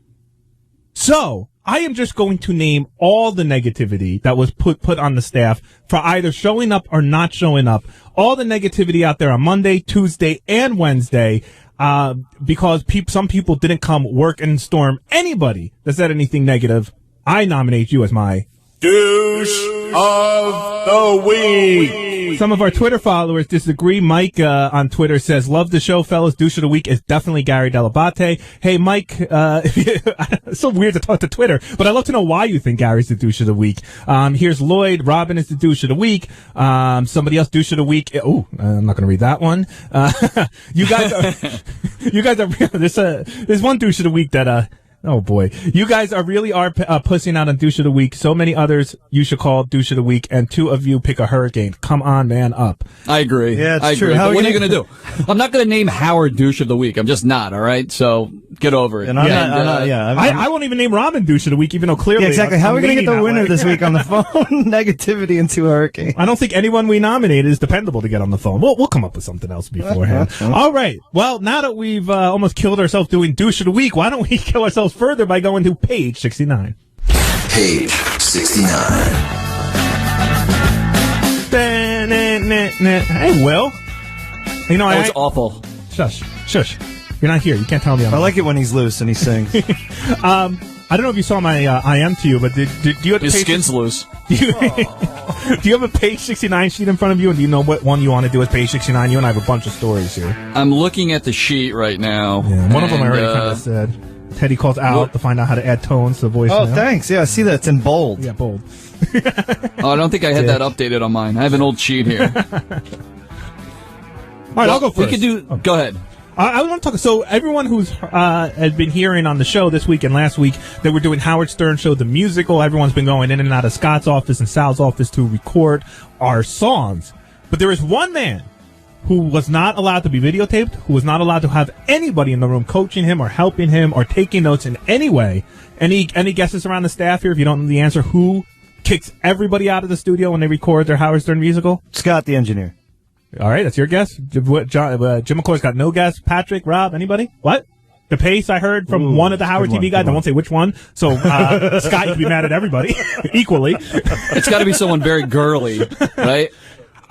So I am just going to name all the negativity that was put on the staff for either showing up or not showing up. All the negativity out there on Monday, Tuesday, and Wednesday, because some people didn't come work and storm anybody that said anything negative. I nominate you as my Douche of the week. Some of our Twitter followers disagree. Mike on Twitter says, love the show, fellas. Douche of the week is definitely Gary Delabate. Hey, Mike, it's so weird to talk to Twitter, but I'd love to know why you think Gary's the douche of the week. Here's Lloyd. Robin is the douche of the week. Somebody else douche of the week. Oh, I'm not going to read that one. You guys are, there's one douche of the week that, Oh boy, you guys really are pussing out on douche of the week. So many others you should call douche of the week, and 2 of you pick a hurricane. Come on, man, up. I agree. Yeah, it's I true. agree. How But are what you are you going to do? I'm not going to name Howard douche of the week. I'm just not. All right, so get over it. And I'm not. I won't even name Robin douche of the week, even though clearly. Yeah, exactly. How are we going to get the winner way? this week on the phone? Negativity into a hurricane. I don't think anyone we nominated is dependable to get on the phone. We'll come up with something else beforehand. All right. Well, now that we've almost killed ourselves doing douche of the week, why don't we kill ourselves further by going to page 69? Page 69. Hey, Will. You know, That was awful. Shush. You're not here. You can't tell me. I like it when he's loose and he sings. I don't know if you saw my I am to you, but do you have His page, skin's loose. do you have a page 69 sheet in front of you, and do you know what one you want to do as page 69? You and I have a bunch of stories here. I'm looking at the sheet right now. Yeah, one of them I already and, kind of said. Teddy calls out to find out how to add tones to the voice. Oh, thanks. Yeah, I see that. It's in bold. Yeah, bold. Oh, I don't think I had that updated on mine. I have an old sheet here. All right, I'll go first. We could do. Go ahead. I want to talk. So everyone who's has been hearing on the show this week and last week that we're doing Howard Stern Show, the musical. Everyone's been going in and out of Scott's office and Sal's office to record our songs. But there is one man who was not allowed to be videotaped, who was not allowed to have anybody in the room coaching him or helping him or taking notes in any way. Any guesses around the staff here? If you don't know the answer, who kicks everybody out of the studio when they record their Howard Stern musical? Scott, the engineer. All right, that's your guess. Jim McCoy's got no guess. Patrick, Rob, anybody? What? The pace I heard from one of the Howard TV guys. I won't say which one. So, Scott, you can be mad at everybody equally. It's got to be someone very girly, right?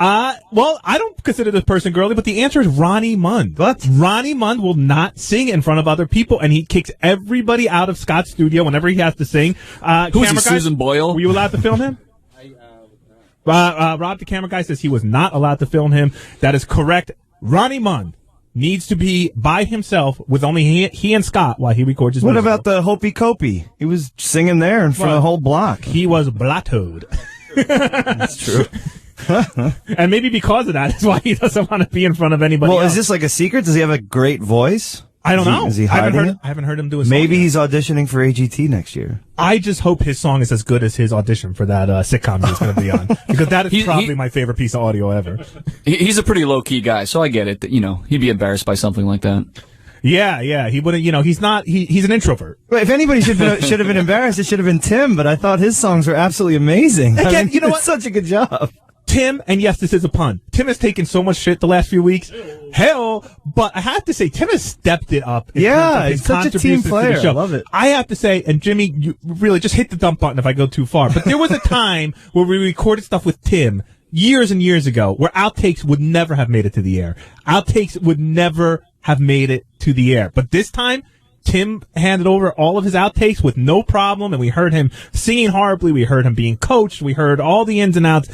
Well, I don't consider this person girly, but the answer is Ronnie Mund. What? Ronnie Mund will not sing in front of other people, and he kicks everybody out of Scott's studio whenever he has to sing. Who is he, Susan Boyle? Were you allowed to film him? Rob, the camera guy, says he was not allowed to film him. That is correct. Ronnie Mund needs to be by himself with only he and Scott while he records his musical. What about the Hopey Copey? He was singing there in front of the whole block. He was blottoed. That's true. And maybe because of that is why he doesn't want to be in front of anybody else. Is this like a secret? Does he have a great voice? I don't know. Is he hiding it? I haven't heard him do a song Maybe yet. he's auditioning for AGT next year. I just hope his song is as good as his audition for that sitcom he's going to be on. Because that is probably my favorite piece of audio ever. He's a pretty low-key guy, so I get it. That, he'd be embarrassed by something like that. Yeah. He wouldn't, he's not, he's an introvert. Well, if anybody should have been embarrassed, it should have been Tim, but I thought his songs were absolutely amazing. Again, you know what? Such a good job. Tim, and yes, this is a pun. Tim has taken so much shit the last few weeks. Hell, but I have to say, Tim has stepped it up. Yeah, he's such a team player. I love it. I have to say, and Jimmy, you really just hit the dump button if I go too far. But there was a time where we recorded stuff with Tim years and years ago where outtakes would never have made it to the air. Outtakes would never have made it to the air. But this time, Tim handed over all of his outtakes with no problem, and we heard him singing horribly. We heard him being coached. We heard all the ins and outs.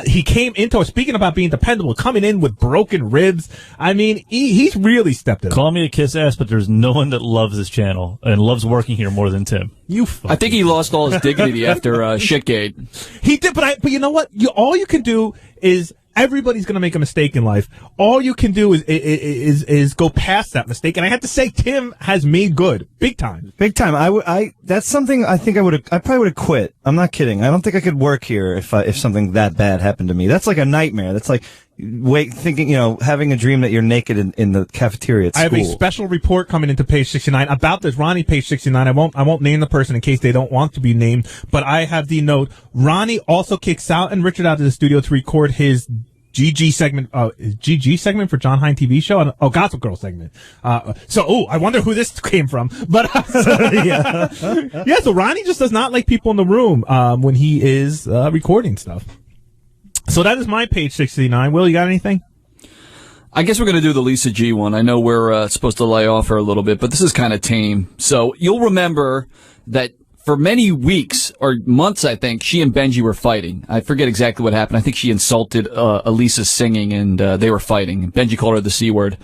He came into, speaking about being dependable, coming in with broken ribs. I mean, he's really stepped it up. Call me a kiss ass, but there's no one that loves this channel and loves working here more than Tim. I think he lost all his dignity after Shitgate. He did, but you know what? All you can do is. Everybody's going to make a mistake in life. All you can do is go past that mistake. And I have to say, Tim has made good. Big time. Big time. That's something I think I probably would have quit. I'm not kidding. I don't think I could work here if something that bad happened to me. That's like a nightmare. That's like having a dream that you're naked in the cafeteria at school. I have a special report coming into page 69 about this Ronnie page 69. I won't name the person in case they don't want to be named, but I have the note. Ronnie also kicked Sal and Richard out of the studio to record his GG segment for John Hein TV show. Gossip Girl segment. I wonder who this came from. But so Ronnie just does not like people in the room when he is recording stuff. So that is my page 69. Will, you got anything? I guess we're going to do the Lisa G one. I know we're supposed to lay off her a little bit, but this is kind of tame. So you'll remember that for many weeks or months, I think, she and Benji were fighting. I forget exactly what happened. I think she insulted Elisa's singing, and they were fighting. Benji called her the C word.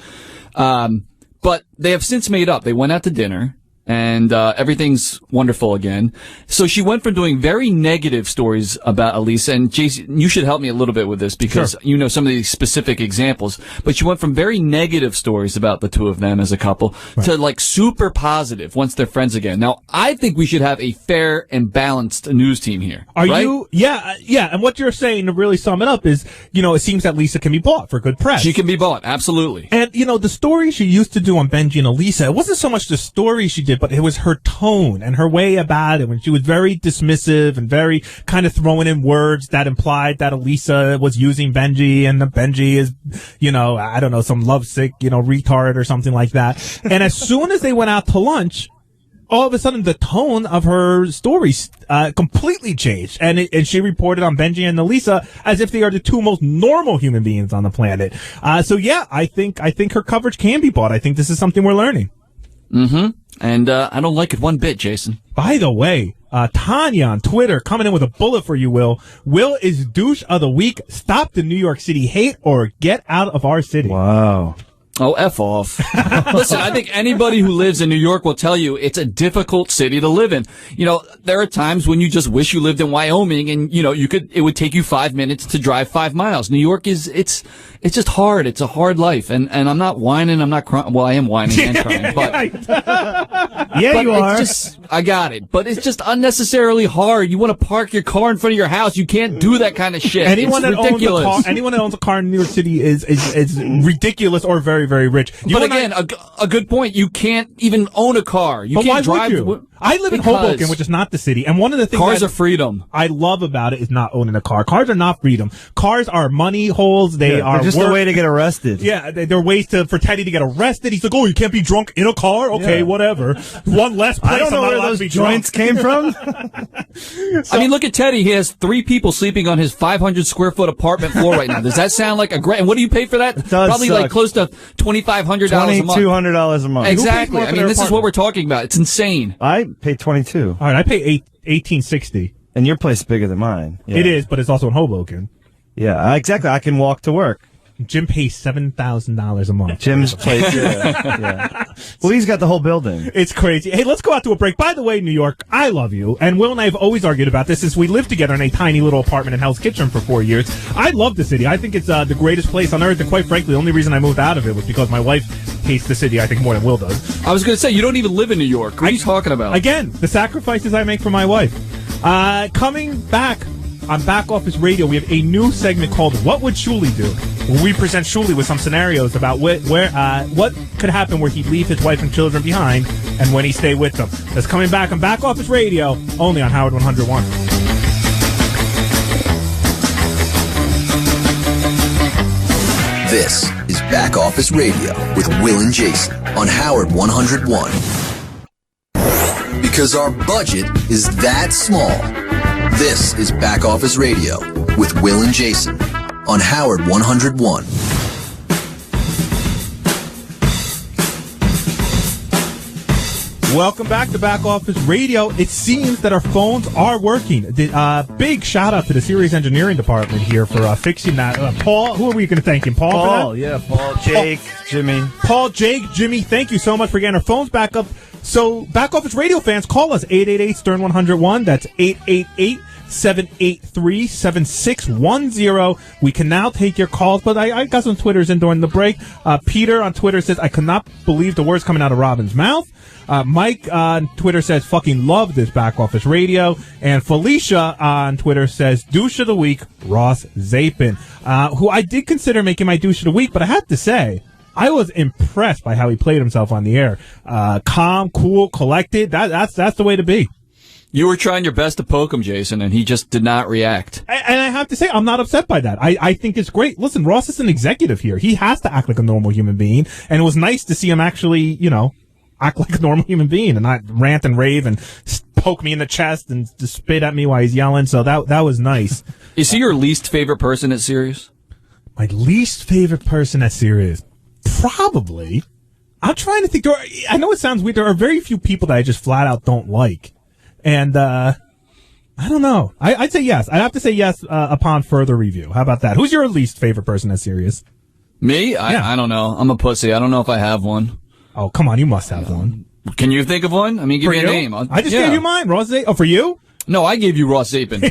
But they have since made up. They went out to dinner, and everything's wonderful again. So she went from doing very negative stories about Elisa, and Jason, you should help me a little bit with this because you know some of these specific examples, but she went from very negative stories about the two of them as a couple to like super positive once they're friends again. Now, I think we should have a fair and balanced news team here. Are right? you? Yeah. And what you're saying, to really sum it up, is, it seems that Lisa can be bought for good press. She can be bought, absolutely. And, the story she used to do on Benji and Elisa, it wasn't so much the story she did, but it was her tone and her way about it when she was very dismissive and very kind of throwing in words that implied that Elisa was using Benji and the Benji is, I don't know, some lovesick, retard or something like that. And as soon as they went out to lunch, all of a sudden the tone of her stories completely changed, and she reported on Benji and Elisa as if they are the two most normal human beings on the planet. So yeah, I think her coverage can be bought. I think this is something we're learning. And I don't like it one bit, Jason. By the way, Tanya on Twitter coming in with a bullet for you, Will. Will is douche of the week. Stop the New York City hate or get out of our city. Wow. Oh, F off. Listen, I think anybody who lives in New York will tell you it's a difficult city to live in. There are times when you just wish you lived in Wyoming and, it would take you 5 minutes to drive 5 miles. New York it's just hard. It's a hard life. And I'm not whining. I'm not crying. Well, I am whining and crying, but. Yeah, you are. I got it. But it's just unnecessarily hard. You want to park your car in front of your house. You can't do that kind of shit. Anyone it's ridiculous. Anyone that owns a car in New York City is ridiculous or very, very rich. But again, a good point. You can't even own a car. You can't drive. Would you? I live in Hoboken, which is not the city, and one of the things cars are freedom. I love about it is not owning a car. Cars are not freedom. Cars are money holes. They are just a way to get arrested. Yeah, they're ways for Teddy to get arrested. He's like, oh, you can't be drunk in a car? Okay, whatever. One less place. I don't know where those joints came from. I mean, look at Teddy. He has 3 people sleeping on his 500 square foot apartment floor right now. Does that sound like a great? And what do you pay for that? Probably suck. Like close to $2,500 a month. $2,200 a month. Exactly. I mean, this is what we're talking about. It's insane. I pay $22. All right, I pay $18.60. And your place is bigger than mine. Yeah. It is, but it's also in Hoboken. Yeah, exactly. I can walk to work. Jim pays $7,000 a month. Jim's place, yeah. Well, he's got the whole building. It's crazy. Hey, let's go out to a break. By the way, New York, I love you. And Will and I have always argued about this since we lived together in a tiny little apartment in Hell's Kitchen for 4 years. I love the city. I think it's the greatest place on earth. And quite frankly, the only reason I moved out of it was because my wife hates the city, I think, more than Will does. I was going to say, you don't even live in New York. What are you talking about? Again, the sacrifices I make for my wife. Coming back on Back Office Radio, we have a new segment called What Would Shuli Do? Where we present Shuli with some scenarios about what could happen where he'd leave his wife and children behind and when he stay with them. That's coming back on Back Office Radio, only on Howard 101. This is Back Office Radio with Will and Jason on Howard 101. Because our budget is that small. This is Back Office Radio with Will and Jason on Howard 101. Welcome back to Back Office Radio. It seems that our phones are working. Big shout out to the Sirius Engineering Department here for fixing that. Paul, who are we going to thank him? Paul, for that? Yeah, Paul, Jake, Jimmy. Paul, Jake, Jimmy, thank you so much for getting our phones back up. So, Back Office Radio fans, call us 888-STERN-101. That's 888-783-7610. We can now take your calls, but I got some Twitters in during the break. Peter on Twitter says, I could not believe the words coming out of Robin's mouth. Mike on Twitter says, fucking love this Back Office Radio. And Felicia on Twitter says, douche of the week, Ross Zapin, who I did consider making my douche of the week, but I have to say, I was impressed by how he played himself on the air. Calm, cool, collected. That's the way to be. You were trying your best to poke him, Jason, and he just did not react. And I have to say, I'm not upset by that. I think it's great. Listen, Ross is an executive here. He has to act like a normal human being. And it was nice to see him actually, act like a normal human being and not rant and rave and poke me in the chest and just spit at me while he's yelling. So that was nice. Is he your least favorite person at Sirius? My least favorite person at Sirius? Probably. I'm trying to think. I know it sounds weird. There are very few people that I just flat out don't like. And, I don't know. I'd say yes. I'd have to say yes, upon further review. How about that? Who's your least favorite person at Sirius? Me? I don't know. I'm a pussy. I don't know if I have one. Oh, come on. You must have one. Can you think of one? I mean, give For me a you? name. I just gave you mine, Ross. Oh, for you? No, I gave you Ross Zapin.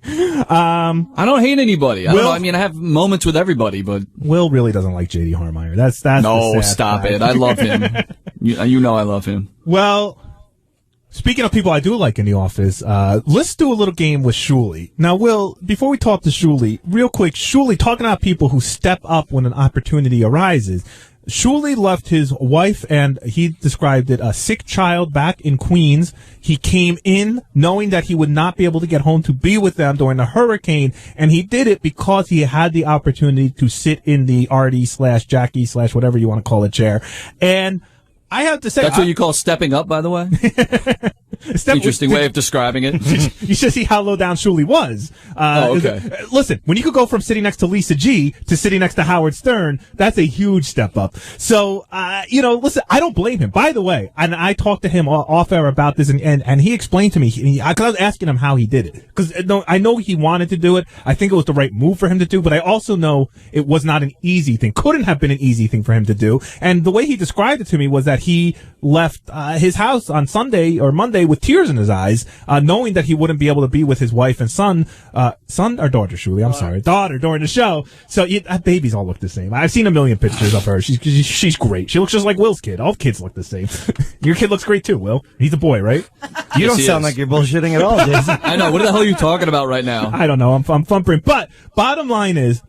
I don't hate anybody. I don't know. I mean, I have moments with everybody, but Will really doesn't like J.D. Harmeyer. That's no, the sad stop fact. it. I love him. You know I love him. Well, speaking of people I do like in the office, let's do a little game with Shuli. Now, Will, before we talk to Shuli, real quick, Shuli, talking about people who step up when an opportunity arises. Shuli left his wife and he described it a sick child back in Queens. He came in knowing that he would not be able to get home to be with them during the hurricane, and he did it because he had the opportunity to sit in the Artie/Jackie/whatever you want to call it chair. And I have to say, that's what you call stepping up, by the way. Interesting way of describing it. You should see how low down Shuli was. Okay. Listen, when you could go from sitting next to Lisa G to sitting next to Howard Stern, that's a huge step up. So, listen, I don't blame him. By the way, and I talked to him off air about this, and he explained to me, because I was asking him how he did it. Because I know he wanted to do it. I think it was the right move for him to do, but I also know it was not an easy thing. Couldn't have been an easy thing for him to do. And the way he described it to me was that he left his house on Sunday or Monday with tears in his eyes, knowing that he wouldn't be able to be with his wife and son or daughter, Shuli, I'm sorry, daughter during the show. So that babies all look the same. I've seen a million pictures of her. She's great. She looks just like Will's kid. All kids look the same. Your kid looks great too, Will. He's a boy, right? You don't sound like you're bullshitting at all, Jason. I know. What the hell are you talking about right now? I don't know. I'm thumping. But bottom line is,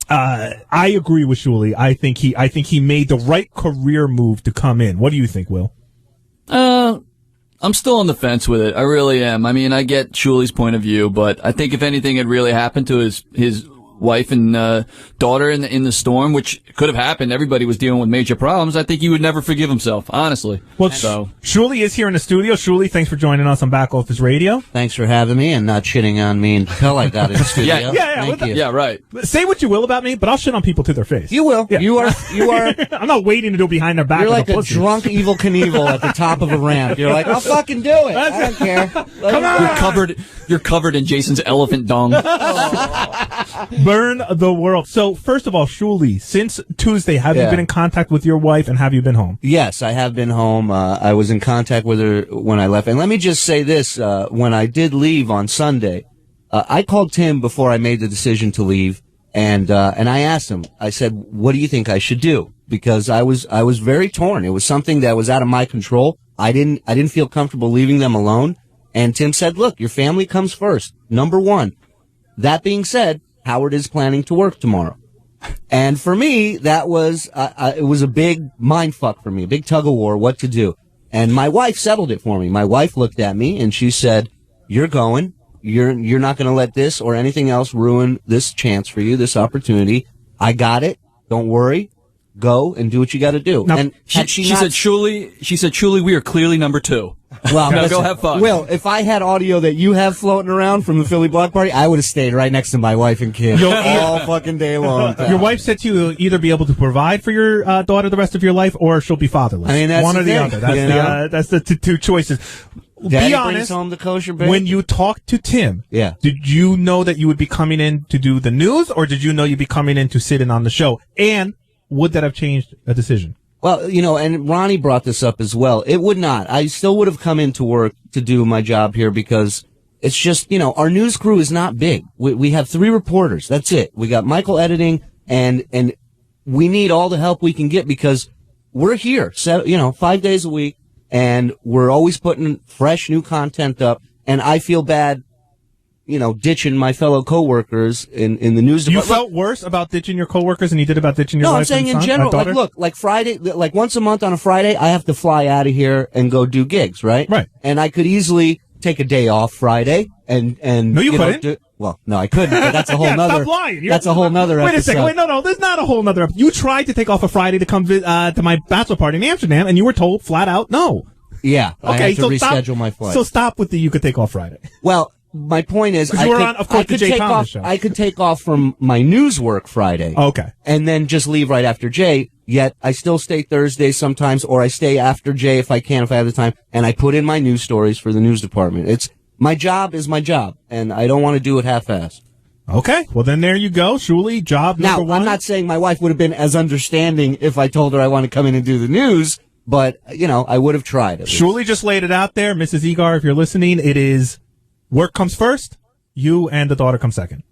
I agree with Shuli. I think he made the right career move to come in. What do you think, Will? I'm still on the fence with it. I really am. I mean, I get Shuli's point of view, but I think if anything had really happened to his wife and daughter in the storm, which could have happened, everybody was dealing with major problems, I think he would never forgive himself, honestly. Well, so Shuli is here in the studio. Shuli, thanks for joining us on Back Office Radio. Thanks for having me and not shitting on me until I got in the studio. Yeah. Thank you. Yeah, right. Say what you will about me, but I'll shit on people to their face. You will. Yeah. You are. I'm not waiting to do behind their back. You're like a pussy. drunk Evil Knievel at the top of a ramp. You're like, I'll fucking do it. I don't care. Come on. You're covered in Jason's elephant dung. Burn the world. So, first of all, Shuli, since Tuesday, have you been in contact with your wife and have you been home? Yes, I have been home. I was in contact with her when I left. And let me just say this. When I did leave on Sunday, I called Tim before I made the decision to leave. And I asked him, I said, what do you think I should do? Because I was very torn. It was something that was out of my control. I didn't feel comfortable leaving them alone. And Tim said, look, your family comes first. Number one. That being said, Howard is planning to work tomorrow. And for me, that was, it was a big mind fuck for me, a big tug of war, what to do. And my wife settled it for me. My wife looked at me and she said, you're going. You're not going to let this or anything else ruin this chance for you, this opportunity. I got it. Don't worry. Go and do what you got to do. Now, and she said, Shuli, we are clearly number 2. Well, now listen, go have fun. Will, if I had audio that you have floating around from the Philly block party, I would have stayed right next to my wife and kid all fucking day long. Your wife said to you, either be able to provide for your daughter the rest of your life, or she'll be fatherless. I mean, that's one the or the thing, other. That's the two choices. Daddy be honest. brings home the kosher bacon. When you talked to Tim, did you know that you would be coming in to do the news, or did you know you'd be coming in to sit in on the show? And would that have changed a decision? Well, and Ronnie brought this up as well. It would not. I still would have come into work to do my job here because it's just, our news crew is not big. We have 3 reporters. That's it. We got Michael editing and we need all the help we can get because we're here, 5 days a week and we're always putting fresh new content up. And I feel bad, ditching my fellow coworkers in the news department. You felt worse about ditching your coworkers than you did about ditching your wife? No, I'm saying in general. Like Friday, like once a month on a Friday, I have to fly out of here and go do gigs, right? Right. And I could easily take a day off Friday and no, you couldn't. Well, no, I couldn't. But that's a whole nother. Stop lying. That's a whole nother episode. Wait a second. Wait, no. There's not a whole nother. You tried to take off a Friday to come to my bachelor party in Amsterdam, and you were told flat out no. Yeah. Okay. I had to so reschedule my flight. So stop with you could take off Friday. Well. My point is, I could take off from my news work Friday. Okay. And then just leave right after Jay, yet I still stay Thursday sometimes, or I stay after Jay if I can, if I have the time, and I put in my news stories for the news department. My job is my job, and I don't want to do it half-assed. Okay. Well, then there you go. Shuli, job number 1. I'm not saying my wife would have been as understanding if I told her I want to come in and do the news, but I would have tried it. Shuli just laid it out there. Mrs. Egar, if you're listening, it is work comes first, you and the daughter come second.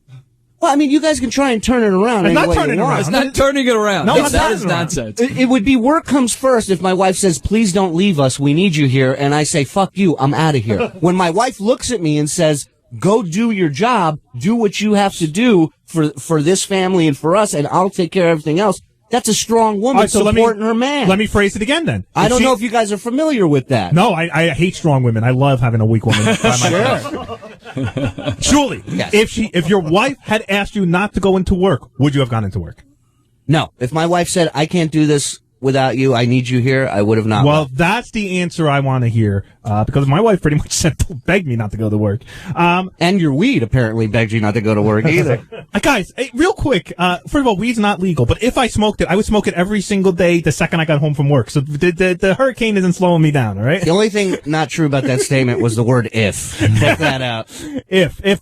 Well, I mean, you guys can try and turn it around. It's any not way turning you want. around. It's not turning it around. No, it's that not is turning around. nonsense. It would be work comes first if my wife says, please don't leave us, we need you here, and I say, fuck you, I'm out of here. When my wife looks at me and says, go do your job, do what you have to do for this family and for us, and I'll take care of everything else, that's a strong woman supporting her man. Let me phrase it again then. I don't know if you guys are familiar with that. No, I hate strong women. I love having a weak woman by my side. Shuli, Yes. if your wife had asked you not to go into work, would you have gone into work? No. If my wife said, I can't do this without you, I need you here, I would have not. Well, that's the answer I want to hear, because my wife pretty much begged me not to go to work. And your weed apparently begged you not to go to work either. Guys, hey, real quick, first of all, weed's not legal, but if I smoked it, I would smoke it every single day the second I got home from work. So the hurricane isn't slowing me down, all right? The only thing not true about that statement was the word if. Take that out.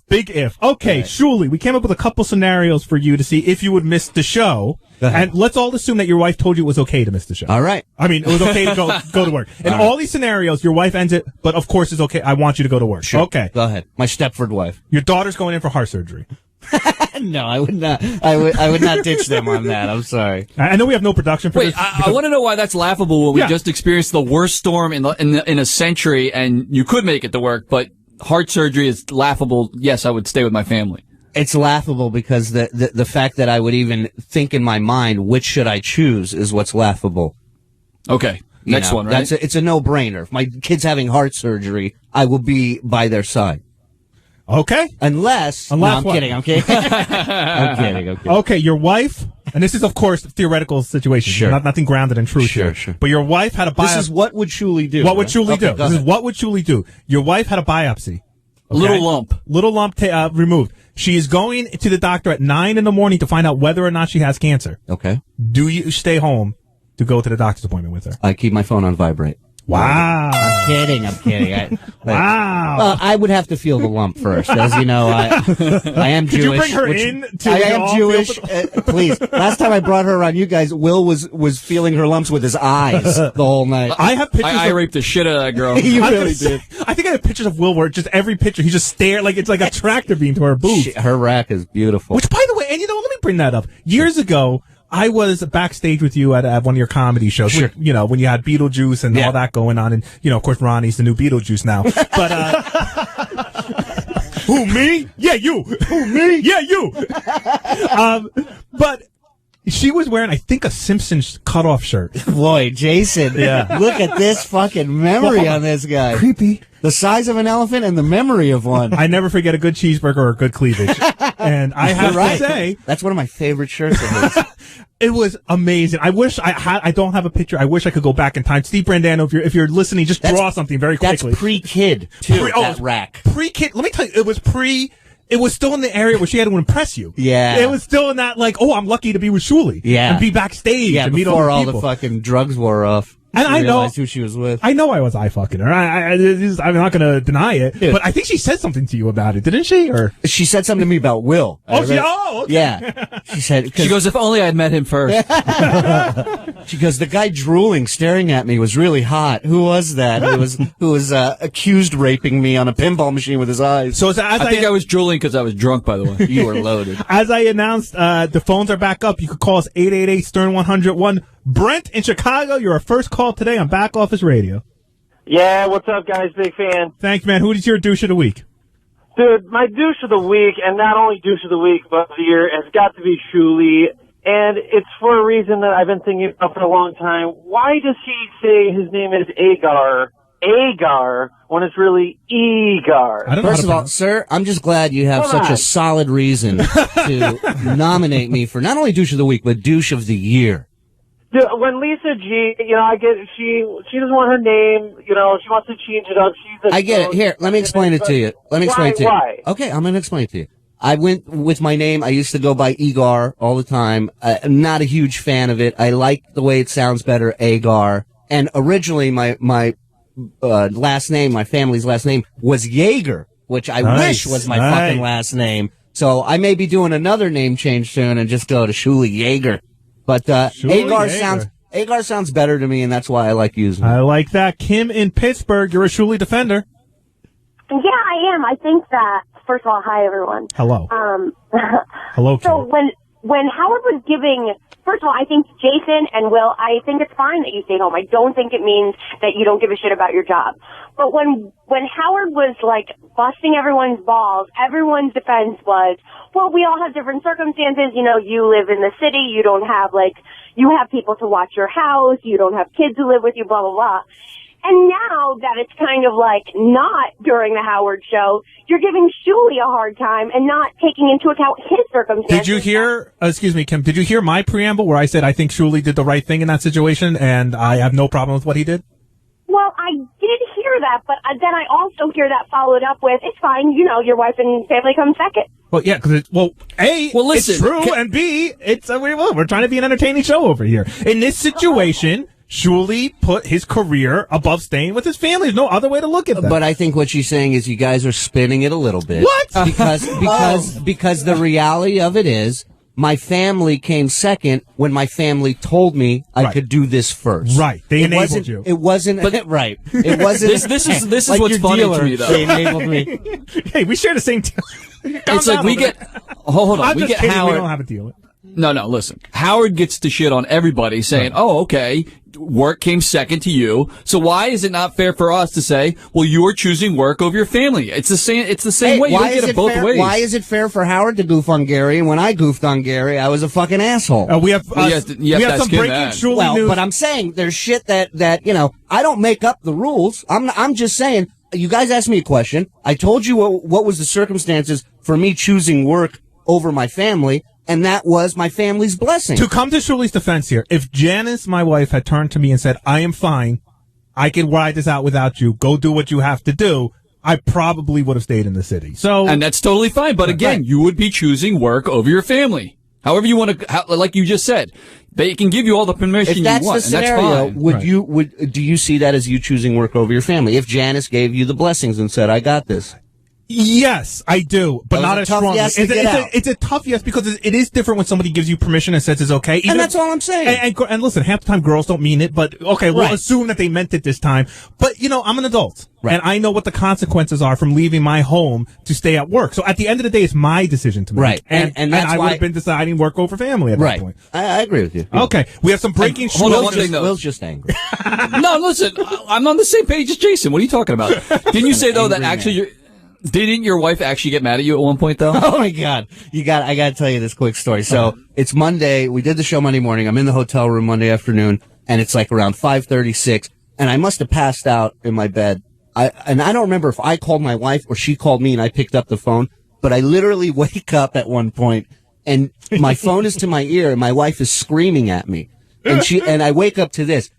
Big if. Okay, Shuli, we came up with a couple scenarios for you to see if you would miss the show. And let's all assume that your wife told you it was okay to miss the show. All right. I mean, it was okay to go to work. In all these scenarios, your wife ends it, but of course it's okay. I want you to go to work. Sure. Okay. Go ahead. My Stepford wife. Your daughter's going in for heart surgery. No, I would not. I would not ditch them on that. I'm sorry. I know we have no production for Wait, this. I want to know why that's laughable when we just experienced the worst storm in a century, and you could make it to work, but heart surgery is laughable. Yes, I would stay with my family. It's laughable because the fact that I would even think in my mind, which should I choose, is what's laughable. Okay. Next one, right? It's a no-brainer. If my kid's having heart surgery, I will be by their side. Okay. Unless no, I'm what? kidding. I'm kidding. I'm kidding. Okay, your wife, and this is, of course, theoretical situation. Sure. Nothing grounded in truth here. Sure. But your wife had a biopsy. This is what would Shuli do? What would Shuli do? Go This is ahead. what would Shuli do. Your wife had a biopsy. Little lump. Little lump removed. She is going to the doctor at 9 a.m. to find out whether or not she has cancer. Okay. Do you stay home to go to the doctor's appointment with her? I keep my phone on vibrate. Wow. I'm kidding. Wow. I would have to feel the lump first. As you know, I am Jewish. Could you bring her in to I the am Jewish. Please. Last time I brought her around you guys, Will was feeling her lumps with his eyes the whole night. I have pictures I raped the shit out of that girl. You really did. I think I have pictures of Will where just every picture, he just stared like it's like a tractor beam to her boobs. Her rack is beautiful. Which, by the way, and let me bring that up. Years ago, I was backstage with you at one of your comedy shows. Sure. When you had Beetlejuice and all that going on, and of course Ronnie's the new Beetlejuice now. But who, me? Yeah, you. Who, me? Yeah, you. But she was wearing, I think, a Simpsons cutoff shirt. Boy, Jason. Yeah. Look at this fucking memory on this guy. Creepy. The size of an elephant and the memory of one. I never forget a good cheeseburger or a good cleavage. And I have to say, that's one of my favorite shirts of his. it was amazing. I wish I don't have a picture. I wish I could go back in time. Steve Brandano, if you're listening, just draw something very quickly. That's pre-kid, too, that rack. Pre-kid. Let me tell you, it was still in the area where she had to impress you. Yeah. It was still in that, I'm lucky to be with Shuli. Yeah. And be backstage and meet before all all the the people. fucking drugs wore off. And I know realized who she was with. I know I was eye-fucking her. I'm not going to deny it. Dude. But I think she said something to you about it, didn't she? Or She said something to me about Will. okay. Yeah. She said, She goes, if only I had met him first. she goes, the guy drooling, staring at me was really hot. Who was that? Who was accused raping me on a pinball machine with his eyes. So I think I was drooling because I was drunk, by the way. You were loaded. As I announced, the phones are back up. You could call us 888-STERN-101. Brent in Chicago, you're our first call today on Back Office Radio. Yeah, what's up, guys? Big fan. Thanks, man. Who is your douche of the week? Dude, my douche of the week, and not only douche of the week, but of the year, has got to be Shuli. And it's for a reason that I've been thinking about for a long time. Why does he say his name is Agar, when it's really Egar? First of all, sir, I'm just glad you have such a solid reason to nominate me for not only douche of the week, but douche of the year. Dude, when Lisa G, I get she doesn't want her name, she wants to change it up. I get it. Here, let me explain it to you. Why? Okay, I'm going to explain it to you. I went with my name. I used to go by Egar all the time. I'm not a huge fan of it. I like the way it sounds better, Agar. And originally my last name, my family's last name was Yeager, which I wish was my fucking last name. So I may be doing another name change soon and just go to Shuli Yeager. But Agar Agar sounds better to me, and that's why I like using it. I like that. Kim in Pittsburgh, you're a Shuli defender. Yeah, I am. I think that, first of all, hi, everyone. Hello. Hello, Kim. So when Howard was giving, first of all, I think Jason and Will, I think it's fine that you stay home. I don't think it means that you don't give a shit about your job. But when Howard was, like, busting everyone's balls, everyone's defense was, well, we all have different circumstances. You know, you live in the city. You don't have, like, you have people to watch your house. You don't have kids who live with you, blah, blah, blah. And now that it's kind of like not during the Howard show, you're giving Shuli a hard time and not taking into account his circumstances. Did you hear, excuse me, Kim, did you hear my preamble where I said I think Shuli did the right thing in that situation and I have no problem with what he did? Well, I did hear that, but then I also hear that followed up with, it's fine, you know, your wife and family come second. Well, yeah, because A, listen, it's true, and B, it's we're trying to be an entertaining show over here. In this situation, Shuli put his career above staying with his family. There's no other way to look at that. But I think what she's saying is you guys are spinning it a little bit. What? Because the reality of it is my family came second when my family told me I could do this first. Right. They enabled you. It wasn't right. It wasn't. This is like what's your funny dealer, to me, though. They enabled me. Hey, we share the same deal. It's like we get. Hold on. I'm We just get kidding. Howard. We don't have a deal. No, listen. Howard gets to shit on everybody saying, oh, okay, work came second to you. So why is it not fair for us to say, well, you're choosing work over your family? It's the same way. You don't get it both ways. Why is it fair for Howard to goof on Gary? And when I goofed on Gary, I was a fucking asshole. We have some breaking Shuli news. But I'm saying there's shit that, you know, I don't make up the rules. I'm just saying, you guys asked me a question. I told you what was the circumstances for me choosing work over my family. And that was my family's blessing. To come to Shuli's defense here, if Janice, my wife, had turned to me and said, I am fine, I can ride this out without you, go do what you have to do, I probably would have stayed in the city. And that's totally fine. But again, you would be choosing work over your family. However you want to, like you just said, they can give you all the permission you want, the scenario, and that's fine. Do you see that as you choosing work over your family? If Janice gave you the blessings and said, I got this. Yes, I do, but not as strongly. Yes it's a tough yes because it is different when somebody gives you permission and says it's okay. Even and that's all I'm saying. And listen, half the time girls don't mean it, but okay, we'll assume that they meant it this time. But, you know, I'm an adult, and I know what the consequences are from leaving my home to stay at work. So at the end of the day, it's my decision to make. Right. And that's I would have been deciding work over family at that point. I agree with you. Okay, we have some breaking Hold on one thing, though. Will's just angry. No, listen, I'm on the same page as Jason. What are you talking about? Didn't you say, though, that actually didn't your wife actually get mad at you at one point, though? Oh my God. I gotta tell you this quick story. So it's Monday. We did the show Monday morning. I'm in the hotel room Monday afternoon and it's like around 5:36 and I must have passed out in my bed. I don't remember if I called my wife or she called me and I picked up the phone, but I literally wake up at one point and my phone is to my ear and my wife is screaming at me. And I wake up to this,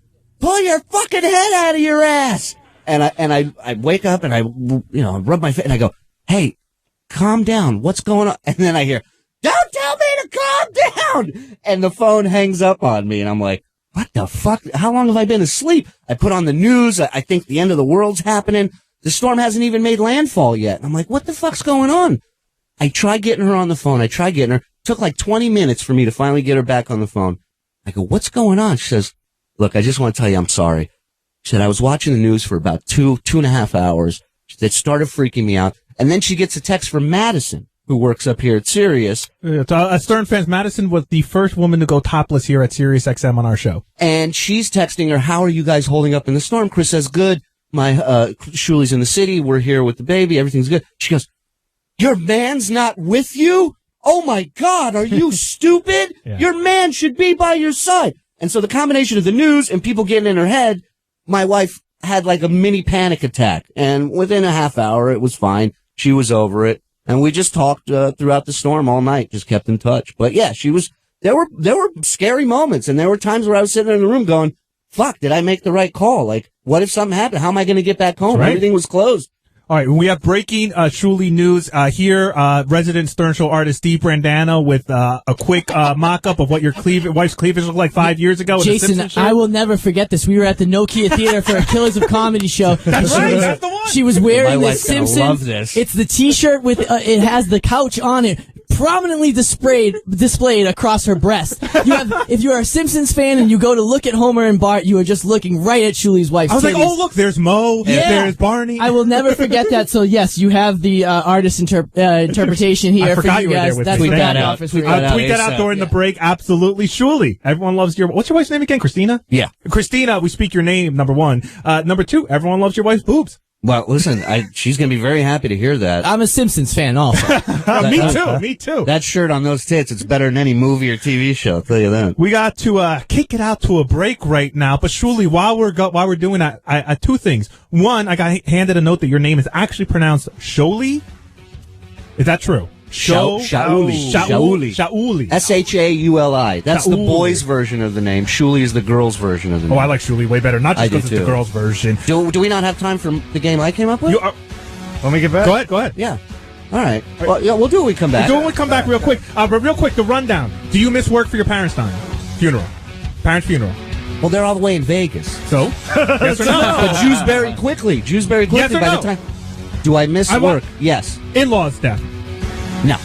pull your fucking head out of your ass. And I wake up and I rub my face and I go, hey, calm down. What's going on? And then I hear, don't tell me to calm down. And the phone hangs up on me. And I'm like, what the fuck? How long have I been asleep? I put on the news. I think the end of the world's happening. The storm hasn't even made landfall yet. And I'm like, what the fuck's going on? I tried getting her on the phone. It took like 20 minutes for me to finally get her back on the phone. I go, what's going on? She says, look, I just want to tell you I'm sorry. She said, I was watching the news for about two and a half hours. It started freaking me out. And then she gets a text from Madison, who works up here at Sirius. Stern fans, Madison was the first woman to go topless here at Sirius XM on our show. And she's texting her, how are you guys holding up in the storm? Chris says, good. My Shuli's in the city. We're here with the baby. Everything's good. She goes, your man's not with you? Oh, my God. Are you stupid? Yeah. Your man should be by your side. And so the combination of the news and people getting in her head, my wife had like a mini panic attack, and within a half hour, it was fine. She was over it, and we just talked throughout the storm all night, just kept in touch. But yeah, there were scary moments, and there were times where I was sitting in the room going, fuck, did I make the right call? Like, what if something happened? How am I going to get back home? Right. Everything was closed. All right, we have breaking Shuli news here. Resident Stern Show artist Steve Brandano with a quick mock-up of what your wife's cleavage looked like 5 years ago. Jason, I will never forget this. We were at the Nokia Theater for a Killers of Comedy show. That's right, that's the one. She was wearing the Simpsons. Love this. It's the T-shirt with it has the couch on it. prominently displayed across her breast. If you are a Simpsons fan and you go to look at Homer and Bart, you are just looking right at Shuli's wife's I was titties. like, oh, look, there's Mo. Yeah. There's Barney. I will never forget that. So, yes, you have the artist interpretation here I forgot for you you were guys. there with That's me. what Tweet Back that out. Office Tweet Radio. that out during the break. Absolutely. Shuli. Everyone loves what's your wife's name again? Christina? Yeah. Christina, we speak your name, number one. Number two, everyone loves your wife's boobs. Well, listen, she's going to be very happy to hear that. I'm a Simpsons fan also. Me too. That shirt on those tits, it's better than any movie or TV show, I'll tell you that. We got to kick it out to a break right now. But Shuli, while we're doing that, I two things. One, I got handed a note that your name is actually pronounced Sholi. Is that true? Shauli. Shauli. That's the boys' version of the name. Shuli is the girls' version of the name. Oh, I like Shuli way better. Not just because it's the girls' version. Do we not have time for the game I came up with? When we get back? Go ahead. Yeah. All right. Well, yeah, we'll do it when we come back. We'll do it when we come back real quick. But real quick, the rundown. Do you miss work for your parents' funeral? Parents' funeral. Well, they're all the way in Vegas. So? Yes or no? But Jews bury quickly. Yes or by no? the time. Do I miss work? Yes. In-laws death. No.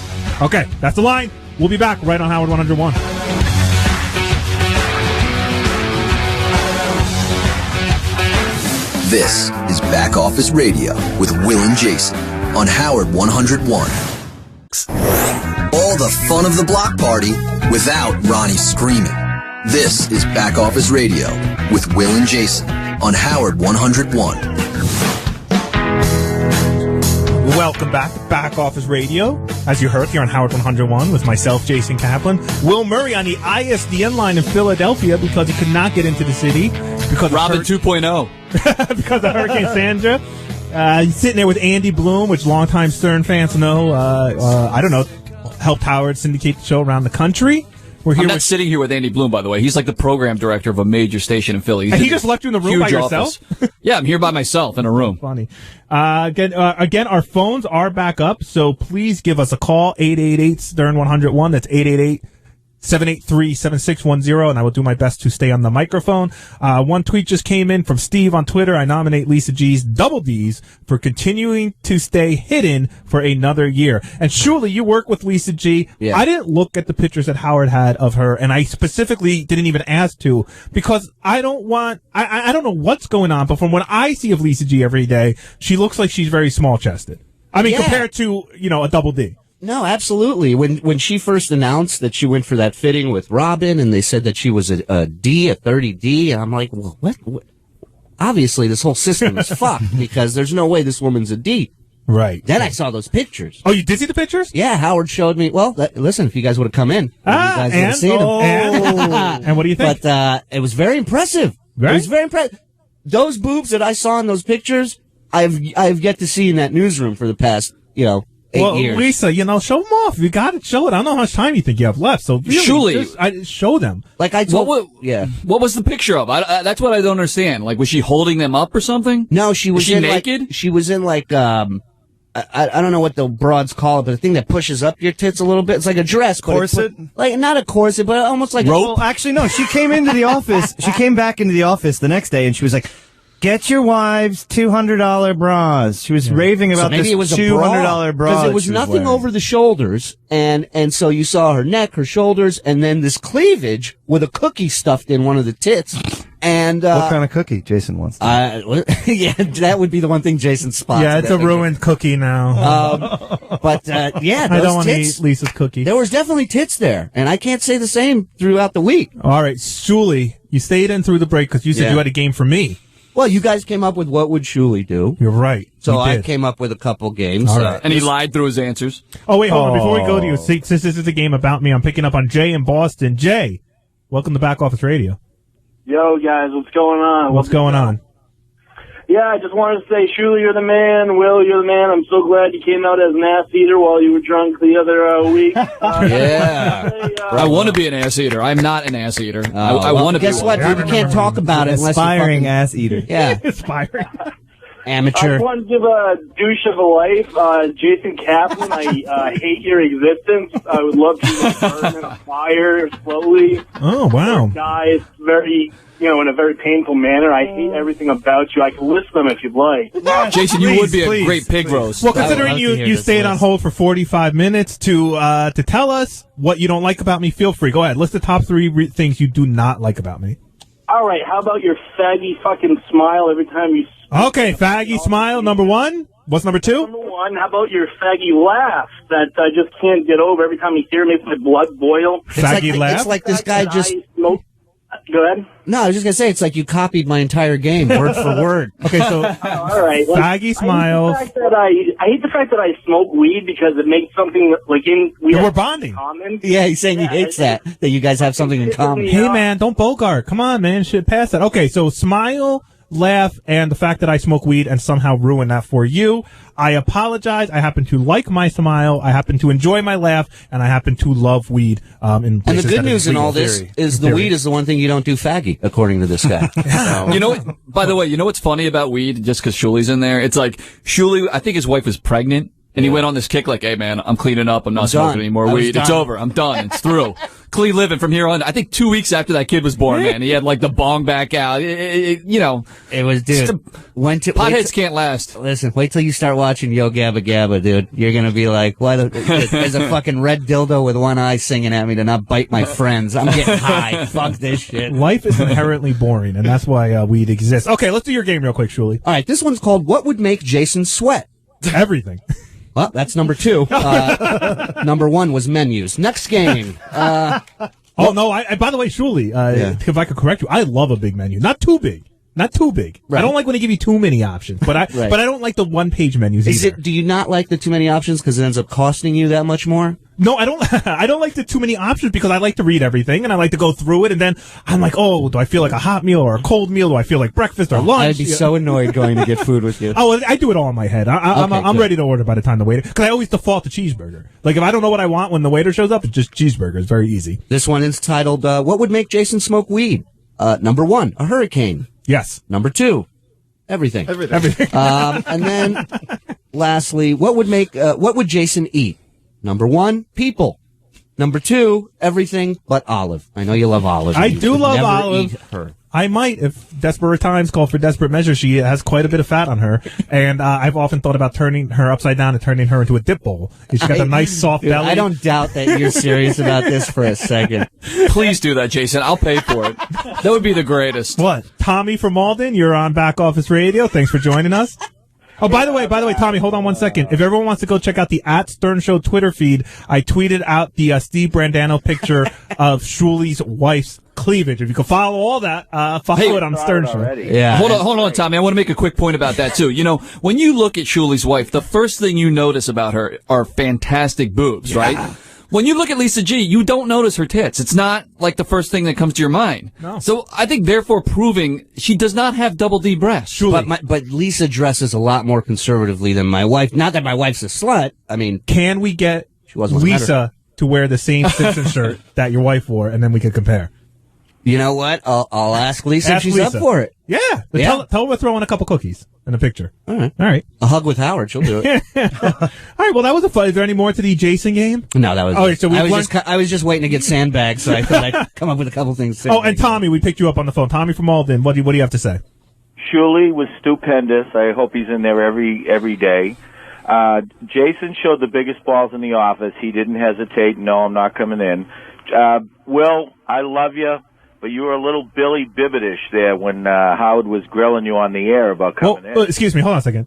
Okay, that's the line. We'll be back right on Howard 101. This is Back Office Radio with Will and Jason on Howard 101. All the fun of the block party without Ronnie screaming. This is Back Office Radio with Will and Jason on Howard 101. Welcome back to Back Office Radio. As you heard here on Howard 101 with myself, Jason Kaplan. Will Murray on the ISDN line in Philadelphia because he could not get into the city. Because Robin 2.0. Because of Hurricane Sandra. He's sitting there with Andy Bloom, which longtime Stern fans know, I don't know, helped Howard syndicate the show around the country. I'm not sitting here with Andy Bloom, by the way. He's like the program director of a major station in Philly. And he just left you in the room by yourself? Yeah, I'm here by myself in a room. Funny. Again, our phones are back up, so please give us a call, 888-STERN-101. That's 888-783-7610, and I will do my best to stay on the microphone. One tweet just came in from Steve on Twitter. I nominate Lisa G's Double D's for continuing to stay hidden for another year. And surely you work with Lisa G. Yeah. I didn't look at the pictures that Howard had of her, and I specifically didn't even ask to, because I don't know what's going on, but from what I see of Lisa G every day, she looks like she's very small-chested. I mean, compared to, a Double D. No, absolutely. When she first announced that she went for that fitting with Robin, and they said that she was a D, a 30D, and I'm like, well, what? Obviously, this whole system is fucked because there's no way this woman's a D. Right. Then I saw those pictures. Oh, you did see the pictures? Yeah, Howard showed me. Well, listen, if you guys would have come in, you guys would have seen them. And what do you think? But it was very impressive. Right? It was very impressive. Those boobs that I saw in those pictures, I've yet to see in that newsroom for the past, 8 years. Lisa, show them off. You got to show it. I don't know how much time you think you have left. So really, just show them. Like I told, What was the picture of? That's what I don't understand. Like, was she holding them up or something? No, she was naked. She was in I don't know what the broads call it, but the thing that pushes up your tits a little bit. It's like a dress. Corset? Like, not a corset, but almost like rope. Well, actually, no. She came into the office. She came back into the office the next day, and she was like, "Get your wives $200 bras." She was raving about maybe this it was a $200 bra. Because it was nothing over the shoulders, and so you saw her neck, her shoulders, and then this cleavage with a cookie stuffed in one of the tits. And what kind of cookie Jason wants? Yeah, that would be the one thing Jason spots. Yeah, it's a ruined cookie now. But yeah, I don't want to tits, eat Lisa's cookie. There was definitely tits there, and I can't say the same throughout the week. All right, Shuli, you stayed in through the break because you said you had a game for me. Well, you guys came up with what would Shuli do. You're right. So I came up with a couple games. All right. And he lied through his answers. Oh, wait, hold on. Before we go to you, since this is a game about me, I'm picking up on Jay in Boston. Jay, welcome to Back Office Radio. Yo, guys, what's going on? What's going on? Yeah, I just wanted to say, Shuli, you're the man. Will, you're the man. I'm so glad you came out as an ass eater while you were drunk the other week. Yeah. I want to be an ass eater. I'm not an ass eater. I want to be Guess one. what, dude? You can't talk about it unless aspiring you ass eater. Yeah. Aspiring. Amateur. I want to give a douche of a life. Jason Kaplan, I hate your existence. I would love to burn in a fire slowly. Oh, wow. Die very, in a very painful manner. I hate everything about you. I can list them if you'd like. Jason, you would be a great pig roast. Well, considering you stayed on hold for 45 minutes to tell us what you don't like about me, feel free. Go ahead. List the top 3 things you do not like about me. All right, how about your faggy fucking smile every time you... Okay, faggy smile, number 1. What's number 2? Number 1, how about your faggy laugh that I just can't get over every time you hear me, makes my blood boil? Faggy laugh? It's like this guy just... Go ahead. No, I was just going to say, it's like you copied my entire game, word for word. Okay, so... all right. Faggy smile. I hate the fact that I smoke weed because it makes something we're bonding. Common. Yeah, he's saying he hates that you guys have something in common. Hey, man, don't bogart. Come on, man. Shit, pass that. Okay, so smile, laugh, and the fact that I smoke weed and somehow ruin that for you. I apologize. I happen to like my smile. I happen to enjoy my laugh, and I happen to love weed. And the good news in all this is the weed is the one thing you don't do faggy, according to this guy. So. By the way, what's funny about weed, just because Shuli's in there? It's like, Shuli, I think his wife was pregnant, and he went on this kick like, hey, man, I'm cleaning up. I'm not smoking any more weed. It's over. I'm done. It's through. Clean living from here on. I think 2 weeks after that kid was born, man, he had like the bong back out. It was, dude. Potheads can't last. Listen, wait till you start watching Yo Gabba Gabba, dude. You're gonna be like, why there's a fucking red dildo with one eye singing at me to not bite my friends. I'm getting high. Fuck this shit. Life is inherently boring, and that's why weed exists. Okay, let's do your game real quick, Shuli. All right, this one's called What Would Make Jason Sweat? Everything. Well, that's number 2. Number 1 was menus. Next game. Oh, no, by the way, Shuli, if I could correct you, I love a big menu. Not too big. Not too big. Right. I don't like when they give you too many options, but I don't like the one-page menus either. Do you not like the too many options because it ends up costing you that much more? No, I don't. I don't like the too many options because I like to read everything and I like to go through it, and then I'm like, oh, do I feel like a hot meal or a cold meal? Do I feel like breakfast or lunch? I'd be so annoyed going to get food with you. Oh, I do it all in my head. I'm ready to order by the time the waiter, because I always default to cheeseburger. Like if I don't know what I want when the waiter shows up, it's just cheeseburger. It's very easy. This one is titled "What Would Make Jason Smoke Weed?" Number 1, a hurricane. Yes. Number 2, everything. And then, lastly, what would Jason eat? Number 1, people. Number 2, everything but Olive. I know you love Olive. I do love never Olive. Eat her. I might, if desperate times call for desperate measures. She has quite a bit of fat on her, and I've often thought about turning her upside down and turning her into a dip bowl. She's got a nice soft belly. I don't doubt that you're serious about this for a second. Please do that, Jason. I'll pay for it. That would be the greatest. What? Tommy from Malden, you're on Back Office Radio. Thanks for joining us. Oh, by the way, Tommy, hold on 1 second. If everyone wants to go check out the @Stern Show Twitter feed, I tweeted out the Steve Brandano picture of Shuli's wife's cleavage. If you can follow all that, follow it on Stern Show. Yeah. Hold on, Tommy. I want to make a quick point about that too. When you look at Shuli's wife, the first thing you notice about her are fantastic boobs, right? When you look at Lisa G, you don't notice her tits. It's not like the first thing that comes to your mind. No. So I think therefore proving she does not have double D breasts. But Lisa dresses a lot more conservatively than my wife. Not that my wife's a slut. I mean, can we get Lisa to wear the same Simpson shirt that your wife wore, and then we can compare? You know what? I'll ask Lisa if she's up for it. Yeah. Tell her we're throwing a couple cookies and a picture. All right. A hug with Howard. She'll do it. All right. Well, that was a fun. Is there any more to the Jason game? No, that was. Oh, so I was just waiting to get sandbagged, so I thought I'd come up with a couple things. Oh, and Tommy, we picked you up on the phone. Tommy from Malden. What do you have to say? Shuli was stupendous. I hope he's in there every day. Jason showed the biggest balls in the office. He didn't hesitate. No, I'm not coming in. Will, I love you. But you were a little Billy Bibbitish there when Howard was grilling you on the air about coming in. Excuse me, hold on a second.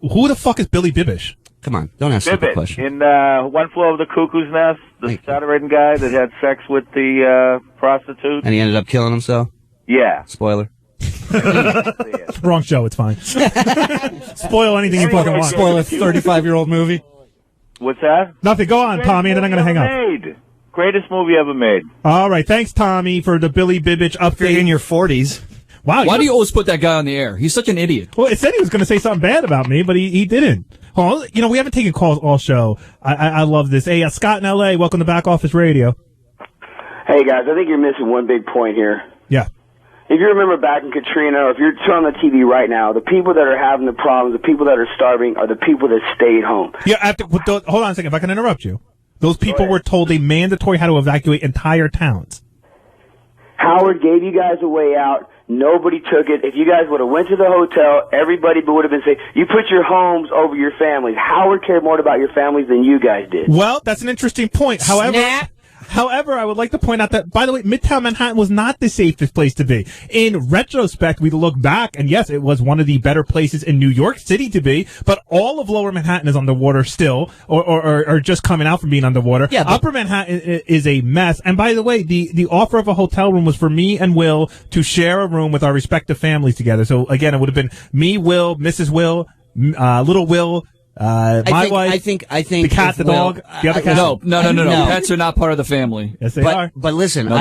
Who the fuck is Billy Bibbish? Come on, don't ask stupid question. In One Flew Over the Cuckoo's Nest, the stuttering guy that had sex with the prostitute. And he ended up killing himself? Yeah. Spoiler. Wrong show, it's fine. Spoil anything you fucking want. Spoil a 35-year-old movie. What's that? Nothing. Go on, Tommy, and then I'm going to hang up. Greatest movie ever made. All right. Thanks, Tommy, for the Billy Bibbich update. In your 40s. Wow. Why do you always put that guy on the air? He's such an idiot. Well, it said he was going to say something bad about me, but he didn't. Oh, we haven't taken calls all show. I love this. Hey, Scott in L.A., welcome to Back Office Radio. Hey, guys, I think you're missing one big point here. Yeah. if you remember back in Katrina, or if you're turning on the TV right now, the people that are having the problems, the people that are starving, are the people that stayed home. Yeah, hold on a second, if I can interrupt you. Those people were told they mandatory had to evacuate entire towns. Howard gave you guys a way out. Nobody took it. If you guys would have went to the hotel, everybody would have been saying, you put your homes over your families. Howard cared more about your families than you guys did. Well, that's an interesting point. However, I would like to point out that, by the way, Midtown Manhattan was not the safest place to be. In retrospect, we look back, and yes, it was one of the better places in New York City to be, but all of Lower Manhattan is underwater still, or just coming out from being underwater. Yeah, Upper Manhattan is a mess. And by the way, the offer of a hotel room was for me and Will to share a room with our respective families together. So again, it would have been me, Will, Mrs. Will, little Will, my wife, I think the cat, the dog, the other cat. No. Pets are not part of the family. Yes, they are. But listen, no,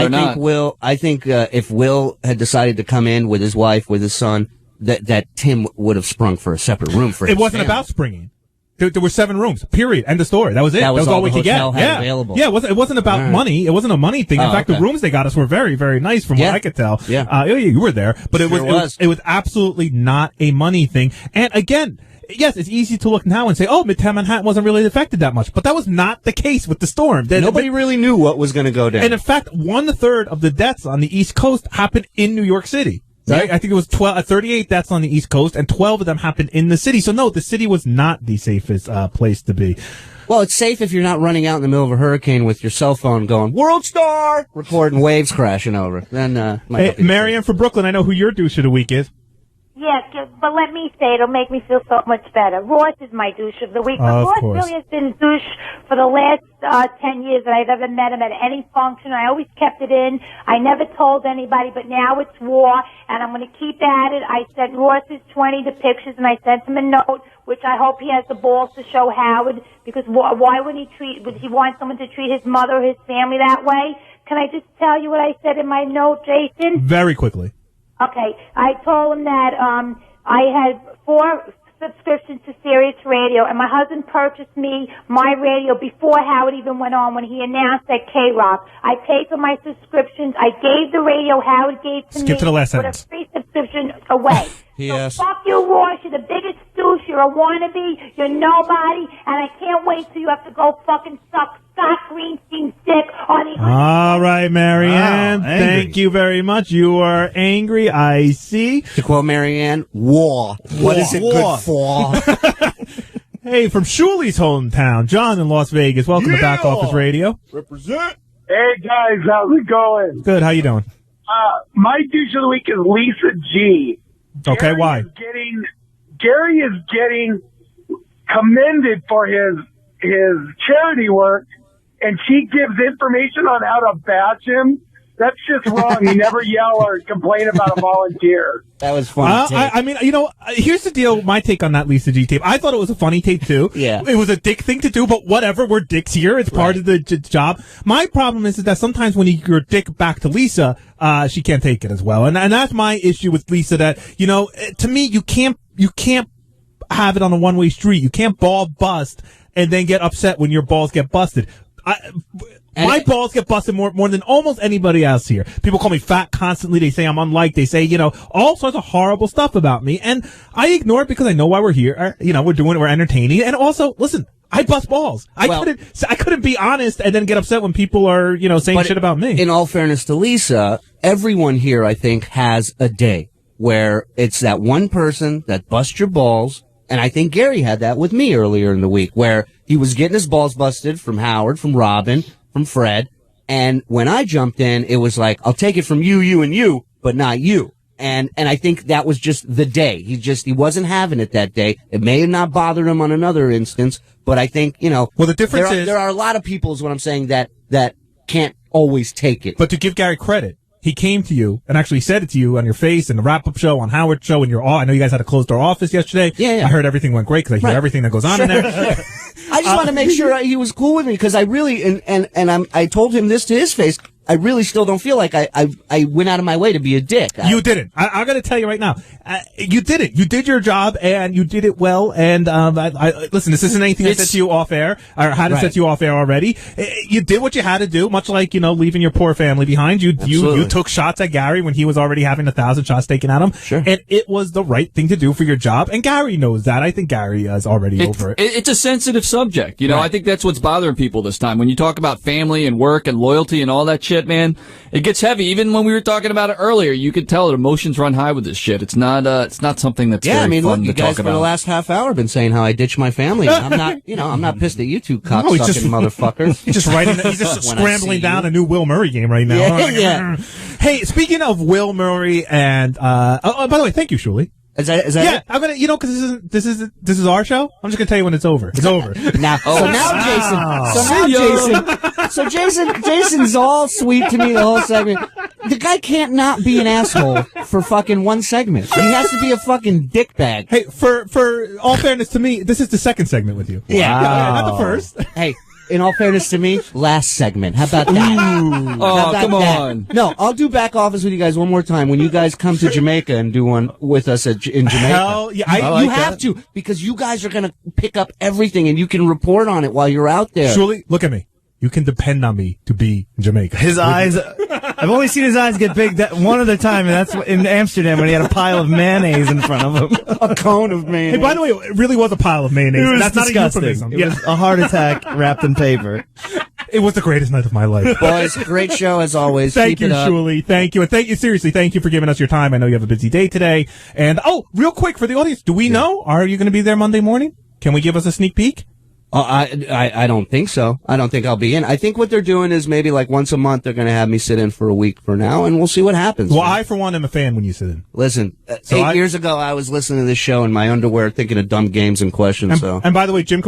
I think if Will had decided to come in with his wife, with his son, that Tim would have sprung for a separate room for his It wasn't family. about springing. There were 7 rooms. Period. End of story. That was it. That was all we could get. Available. Yeah. It wasn't about money. It wasn't a money thing. In fact, the rooms they got us were very, very nice from what I could tell. Yeah. You were there, but it Sure was absolutely not a money thing. And again, yes, it's easy to look now and say, oh, Midtown Manhattan wasn't really affected that much. But that was not the case with the storm. Nobody really knew what was going to go down. And in fact, 1/3 of the deaths on the East Coast happened in New York City. Right? Yeah. I think it was 38 deaths on the East Coast, and 12 of them happened in the city. So no, the city was not the safest place to be. Well, it's safe if you're not running out in the middle of a hurricane with your cell phone going, World Star! Recording waves crashing over. Then, Hey, Marianne from Brooklyn, I know who your douche of the week is. Yes, but let me say, it'll make me feel so much better. Ross is my douche of the week. But Ross really has been douche for the last 10 years that I've ever met him at any function. I always kept it in. I never told anybody, but now it's war, and I'm going to keep at it. I sent Ross's 20 depictions, and I sent him a note, which I hope he has the balls to show Howard, because why would he want someone to treat his mother or his family that way? Can I just tell you what I said in my note, Jason? Very quickly. Okay, I told him that I had 4 subscriptions to Sirius Radio, and my husband purchased me my radio before Howard even went on when he announced at K-Rock. I paid for my subscriptions. I gave the radio Howard gave to me. Skip to the last with sentence. a free subscription away. Yes. So fuck you, Ross. You're the biggest douche. You're a wannabe. You're nobody, and I can't wait till you have to go fucking suck Scott Greenstein's dick on the... All right, Marianne. Thank you very much. You are angry, I see. To quote Marianne, war. What is it good for? Hey, from Shuli's hometown, John in Las Vegas. Welcome to Back Office Radio. Represent. Hey guys, how's it going? Good. How you doing? My douche of the week is Lisa G. Okay, why? Gary is getting commended for his charity work, and she gives information on how to bash him. That's just wrong. You never yell or complain about a volunteer. That was funny. I mean, here's the deal. My take on that Lisa G tape. I thought it was a funny tape too. Yeah. It was a dick thing to do, but whatever. We're dicks here. It's part of the job. My problem is that sometimes when you're a dick back to Lisa, she can't take it as well. And that's my issue with Lisa, that, to me, you can't have it on a one-way street. You can't ball bust and then get upset when your balls get busted. My balls get busted more than almost anybody else here. People call me fat constantly. They say I'm unliked. They say, all sorts of horrible stuff about me. And I ignore it because I know why we're here. We're doing it. We're entertaining. And also, listen, I bust balls. I couldn't be honest and then get upset when people are, saying shit about me. In all fairness to Lisa, everyone here, I think, has a day where it's that one person that busts your balls. And I think Gary had that with me earlier in the week, where he was getting his balls busted from Howard, from Robin, from Fred. And when I jumped in, it was like, I'll take it from you, and you, but not you. And I think that was just the day. He wasn't having it that day. It may have not bothered him on another instance, but I think, well, the difference is there are a lot of people, is what I'm saying, that can't always take it. But to give Gary credit, he came to you and actually said it to you on your face in the wrap-up show, on Howard's show, and I know you guys had a closed-door office yesterday. Yeah. I heard everything went great because I hear everything that goes on in there. I just want to make sure he was cool with me, because I really, and I told him this to his face, I really still don't feel like I went out of my way to be a dick. You didn't. I got to tell you right now, you did it. You did your job, and you did it well. And listen, this isn't anything I said to you off air, or had said to you off air already. You did what you had to do, much like leaving your poor family behind. You took shots at Gary when he was already having 1,000 shots taken at him, and it was the right thing to do for your job. And Gary knows that. I think Gary is already over it. It's a sensitive subject, I think that's what's bothering people this time. When you talk about family and work and loyalty and all that shit, man, it gets heavy. Even when we were talking about it earlier, you could tell that emotions run high with this shit. It's not something that's very fun you to guys talk for about. the last half hour been saying how I ditched my family. I'm not, I'm not pissed at you two cocksucking motherfuckers. He's just scrambling down a new Will Murray game right now. Yeah. Hey, speaking of Will Murray and by the way, thank you, Shuli. Is that yeah, it? I'm gonna, because this is our show. I'm just gonna tell you when it's over. It's over. Jason's all sweet to me the whole segment. The guy can't not be an asshole for fucking one segment. He has to be a fucking dickbag. Hey, for all fairness to me, this is the second segment with you. Yeah, not the first. Hey. In all fairness to me, last segment. How about that? Come on. No, I'll do back office with you guys one more time when you guys come to Jamaica and do one with us in Jamaica. Hell yeah, you have to, because you guys are going to pick up everything and you can report on it while you're out there. Shuli, look at me. You can depend on me to be in Jamaica. His eyes, I've only seen his eyes get big that one other time, and that's in Amsterdam when he had a pile of mayonnaise in front of him. A cone of mayonnaise. Hey, by the way, it really was a pile of mayonnaise. It was That's disgusting. not a euphemism. It was a heart attack wrapped in paper. It was the greatest night of my life. Boys, great show as always. Thank Keep you, it up. Shuli. Thank you. And seriously, thank you for giving us your time. I know you have a busy day today. And, real quick for the audience, do we know? Are you going to be there Monday morning? Can we give us a sneak peek? I don't think so. I don't think I'll be in. I think what they're doing is maybe like once a month they're going to have me sit in for a week for now, and we'll see what happens. Well, I, for one, am a fan when you sit in. Listen, 8 years ago I was listening to this show in my underwear thinking of dumb games and questions. And by the way, Jim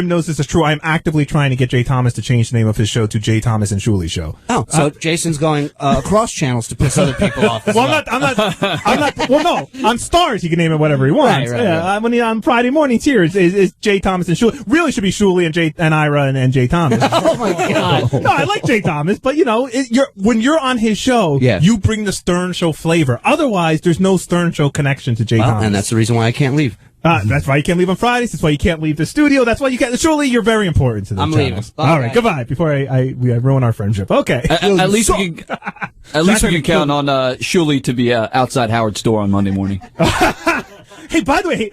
knows this is true. I'm actively trying to get Jay Thomas to change the name of his show to Jay Thomas and Shuli Show. Oh, so Jason's going across channels to piss other people off. Well, I'm not. Well, no, on Stars he can name it whatever he wants. Right. When on Friday mornings here is Jay Thomas and Shuli. Really should be Shuli and Ira and Jay Thomas. Oh my God! No, I like Jay Thomas, but when you're on his show, you bring the Stern Show flavor. Otherwise, there's no Stern Show connection to Jay Thomas. And that's the reason why I can't leave. That's why you can't leave on Fridays. That's why you can't leave the studio. That's why you can't. Surely you're very important to the channel. Leaving. All right, goodbye. Before I ruin our friendship. Okay. At least we can count on Shuli to be outside Howard's door on Monday morning. Hey, by the way,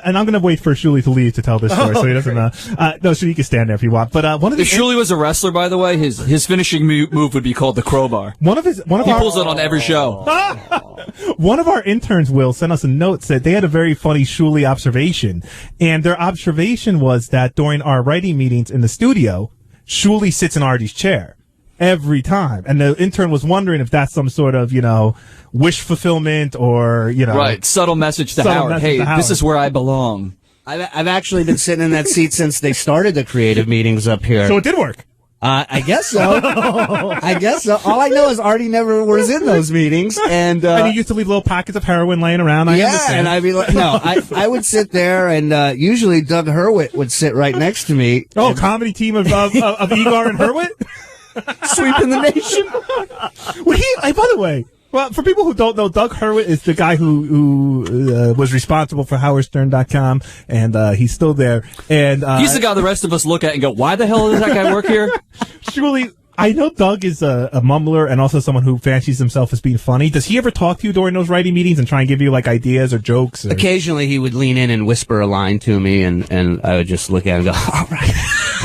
and I'm going to wait for Shuli to leave to tell this story, so he doesn't. No, Shuli, you can stand there if you want. But one of the if Shuli was a wrestler, by the way, his finishing move would be called the crowbar. He pulls it on every show. One of our interns, Will, sent us a note, said they had a very funny Shuli observation, and their observation was that during our writing meetings in the studio, Shuli sits in Artie's chair every time, and the intern was wondering if that's some sort of wish fulfillment or right, subtle message to Howard. This is where I belong. I've actually been sitting in that seat since they started the creative meetings up here. So it did work. I guess so. I guess so. All I know is Artie never was in those meetings, and he used to leave little packets of heroin laying around. I understand. And I'd be like, I would sit there, and usually Doug Hurwitz would sit right next to me. Oh, comedy team of Igor and Hurwitz. Sweeping the nation. Well, by the way, for people who don't know, Doug Hurwitz is the guy who was responsible for HowardStern.com, and he's still there. And he's the guy the rest of us look at and go, "Why the hell does that guy work here?" Surely, I know Doug is a mumbler and also someone who fancies himself as being funny. Does he ever talk to you during those writing meetings and try and give you ideas or jokes? Occasionally, he would lean in and whisper a line to me, and I would just look at him and go, "All right."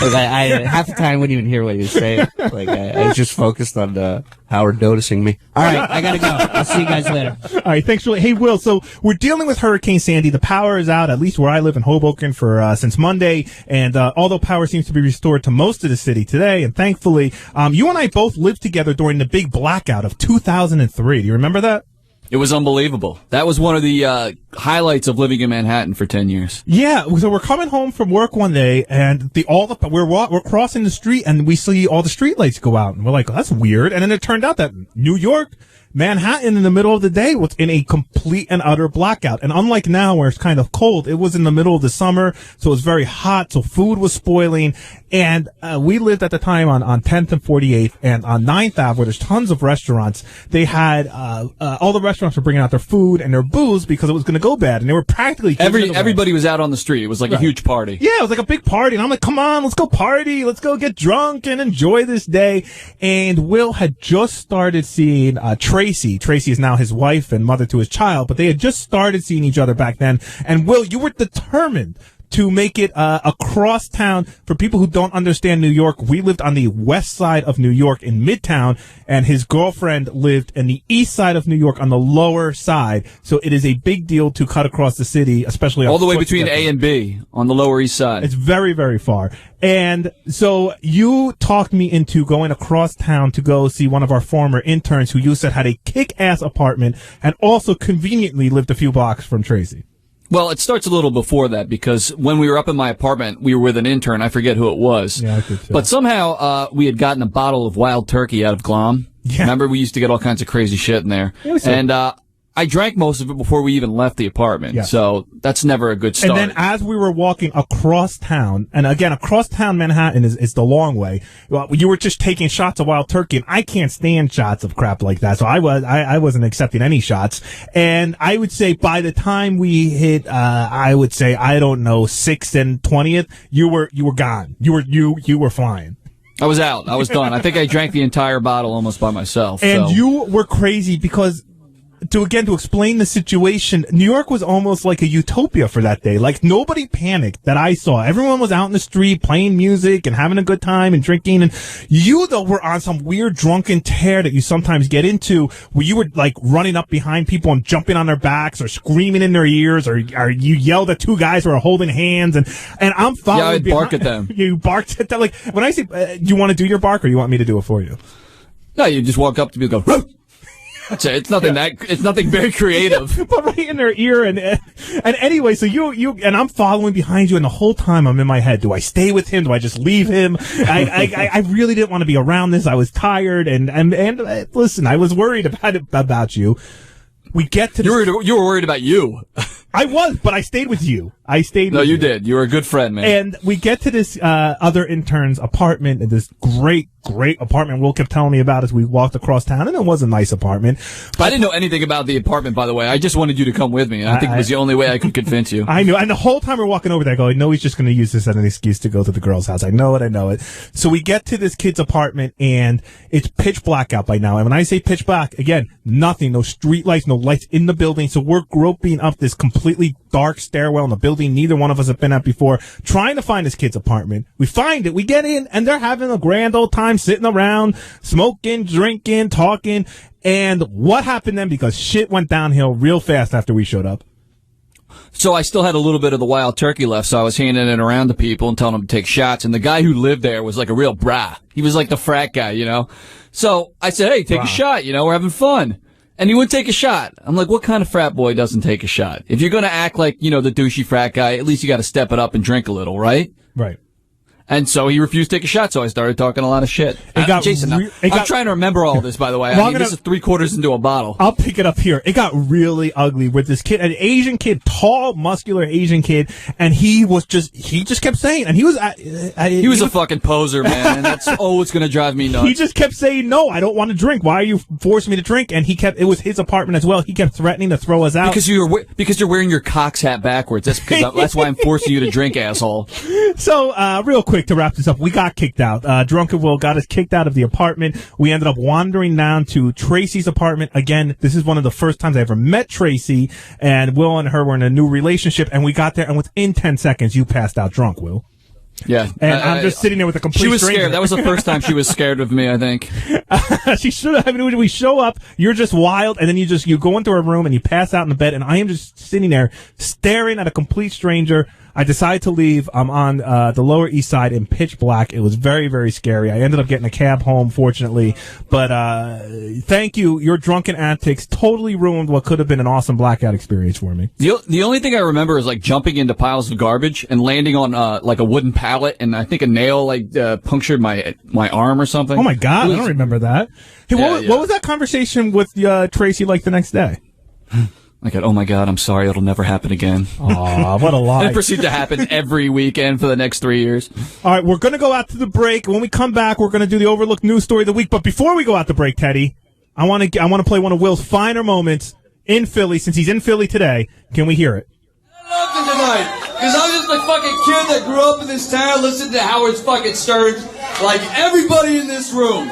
I half the time I wouldn't even hear what he was saying. I was just focused on Howard noticing me. All right, I gotta go. I'll see you guys later. All right, thanks, Shuli. Hey, Will, so we're dealing with Hurricane Sandy. The power is out, at least where I live in Hoboken, for since Monday. And although power seems to be restored to most of the city today, and thankfully, you and I both lived together during the big blackout of 2003. Do you remember that? It was unbelievable. That was one of the highlights of living in Manhattan for 10 years. Yeah, so we're coming home from work one day, and we're crossing the street, and we see all the streetlights go out, and we're like, oh, that's weird. And then it turned out that New York Manhattan in the middle of the day was in a complete and utter blackout. And unlike now where it's kind of cold, it was in the middle of the summer, so it was very hot, so food was spoiling. And we lived at the time on 10th and 48th, and on 9th Ave, where there's tons of restaurants. They had all the restaurants were bringing out their food and their booze because it was going to go bad, and they were practically everybody was out on the street. It was like a huge party. Yeah, it was like a big party, and I'm like, come on, let's go party, let's go get drunk and enjoy this day. And Will had just started seeing Tracy. Tracy is now his wife and mother to his child, but they had just started seeing each other back then. And Will, you were determined to make it across town. For people who don't understand New York, we lived on the west side of New York in Midtown, and his girlfriend lived in the east side of New York on the lower side. So it is a big deal to cut across the city, especially all on the way foot between together. A and B on the Lower East Side. It's very, very far. And so you talked me into going across town to go see one of our former interns who you said had a kick-ass apartment and also conveniently lived a few blocks from Tracy. Well, it starts a little before that, because when we were up in my apartment, we were with an intern. I forget who it was. Yeah, I could too. But somehow we had gotten a bottle of wild turkey out of Glom. Yeah. Remember, we used to get all kinds of crazy shit in there. Yeah, we saw and I drank most of it before we even left the apartment. Yeah. So that's never a good start. And then as we were walking across town, and again, across town Manhattan is the long way. Well, you were just taking shots of wild turkey, and I can't stand shots of crap like that. So I wasn't accepting any shots. And I would say by the time we hit, I would say, I don't know, 6th and 20th, you were gone. You were flying. I was out. I was done. I think I drank the entire bottle almost by myself. And so. you were crazy because to explain the situation, New York was almost like a utopia for that day. Like, nobody panicked that I saw. Everyone was out in the street playing music and having a good time and drinking. And you, though, were on some weird drunken tear that you sometimes get into, where you were like running up behind people and jumping on their backs or screaming in their ears, or you yelled at two guys who are holding hands, and I'm following. Yeah, I'd bark at them. You barked at them. Like, when I say, do you want to do your bark, or you want me to do it for you? No, you just walk up to me and go, "Roo!" That's it. It's nothing it's nothing very creative. But right in their ear, and anyway, so you and I'm following behind you, and the whole time I'm in my head, do I stay with him? Do I just leave him? I really didn't want to be around this. I was tired, and listen, I was worried about you. We get to you were worried about you. I was, but I stayed with you. No, you did. You were a good friend, man. And we get to this other intern's apartment, and this great apartment Will kept telling me about as we walked across town, and it was a nice apartment. But I didn't know anything about the apartment, by the way. I just wanted you to come with me. I think it was the only way I could convince you. I knew, and the whole time we're walking over there, I go, I know he's just going to use this as an excuse to go to the girl's house. I know it. So we get to this kid's apartment, and it's pitch black out by now. And when I say pitch black, again, nothing, no street lights, no lights in the building. So we're groping up this completely dark stairwell in the building neither one of us have been at before, trying to find this kid's apartment. We find it, we get in, and they're having a grand old time sitting around, smoking, drinking, talking. And what happened then? Because shit went downhill real fast after we showed up. So I still had a little bit of the wild turkey left, so I was handing it around to people and telling them to take shots. And the guy who lived there was like a real brah. He was like the frat guy, you know? So I said, hey, take a shot, you know, we're having fun. And he would take a shot. I'm like, what kind of frat boy doesn't take a shot? If you're going to act like, you know, the douchey frat guy, at least you got to step it up and drink a little, right? Right. And so he refused to take a shot, so I started talking a lot of shit. Jason, I'm trying to remember all this, by the way. This is 3/4 into a bottle. I'll pick it up here. It got really ugly with this kid, an Asian kid, tall, muscular Asian kid, and he just kept saying, and he was a fucking poser, man, and that's always going to drive me nuts. He just kept saying, no, I don't want to drink. Why are you forcing me to drink? And it was his apartment as well. He kept threatening to throw us out. Because you're wearing your Cox hat backwards. That's why I'm forcing you to drink, asshole. So, real quick to wrap this up, we got kicked out. Drunken Will got us kicked out of the apartment. We ended up wandering down to Tracy's apartment. Again, this is one of the first times I ever met Tracy, and Will and her were in a new relationship, and we got there, and within 10 seconds, you passed out drunk, Will. Yeah. And I'm just sitting there with a complete stranger. She was scared. That was the first time she was scared of me, I think. She should have. I mean, we show up, you're just wild, and then you go into her room and you pass out in the bed, and I am just sitting there staring at a complete stranger I decided to leave. I'm on the Lower East Side in pitch black. It was very, very scary. I ended up getting a cab home, fortunately. But thank you. Your drunken antics totally ruined what could have been an awesome blackout experience for me. The only thing I remember is like jumping into piles of garbage and landing on like a wooden pallet, and I think a nail punctured my arm or something. Oh my God, I don't remember that. Hey, what was that conversation with Tracy like the next day? Like, oh my God, I'm sorry, it'll never happen again. Aw, what a lie. And it proceeded to happen every weekend for the next 3 years. All right, we're going to go out to the break. When we come back, we're going to do the Overlooked News Story of the Week. But before we go out to break, Teddy, I want to play one of Will's finer moments in Philly, since he's in Philly today. Can we hear it? I love it tonight, because I'm just a fucking kid that grew up in this town, listened to Howard fucking Stern, like everybody in this room.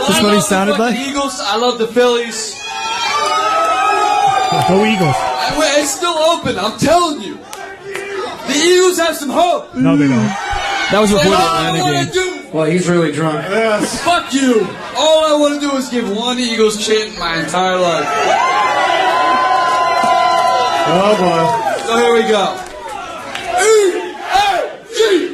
That's what he sounded like? The Eagles, I love the Phillies. Go Eagles. It's still open, I'm telling you. The Eagles have some hope. No, they don't. That was before the Atlanta game. Well, he's really drunk. Yes. Fuck you. All I want to do is give one Eagles chant my entire life. Oh, boy. So here we go. E-A-G-L-E-S,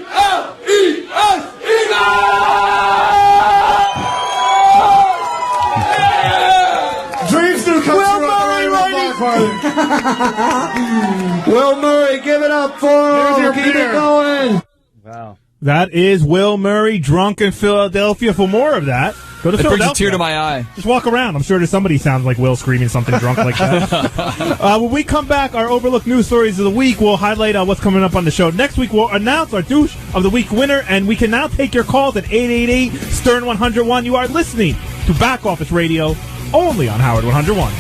Eagles! Dreams do come true. Will Murray, give it up for him. Keep it going. Wow. That is Will Murray, drunk in Philadelphia. For more of that, go to It Philadelphia. brings a tear to my eye. Just walk around. I'm sure there's somebody who sounds like Will screaming something drunk like that. When we come back, our Overlooked News Stories of the Week, we'll highlight what's coming up on the show. Next week, we'll announce our Douche of the Week winner, and we can now take your calls at 888-STERN-101. You are listening to Back Office Radio, only on Howard 101.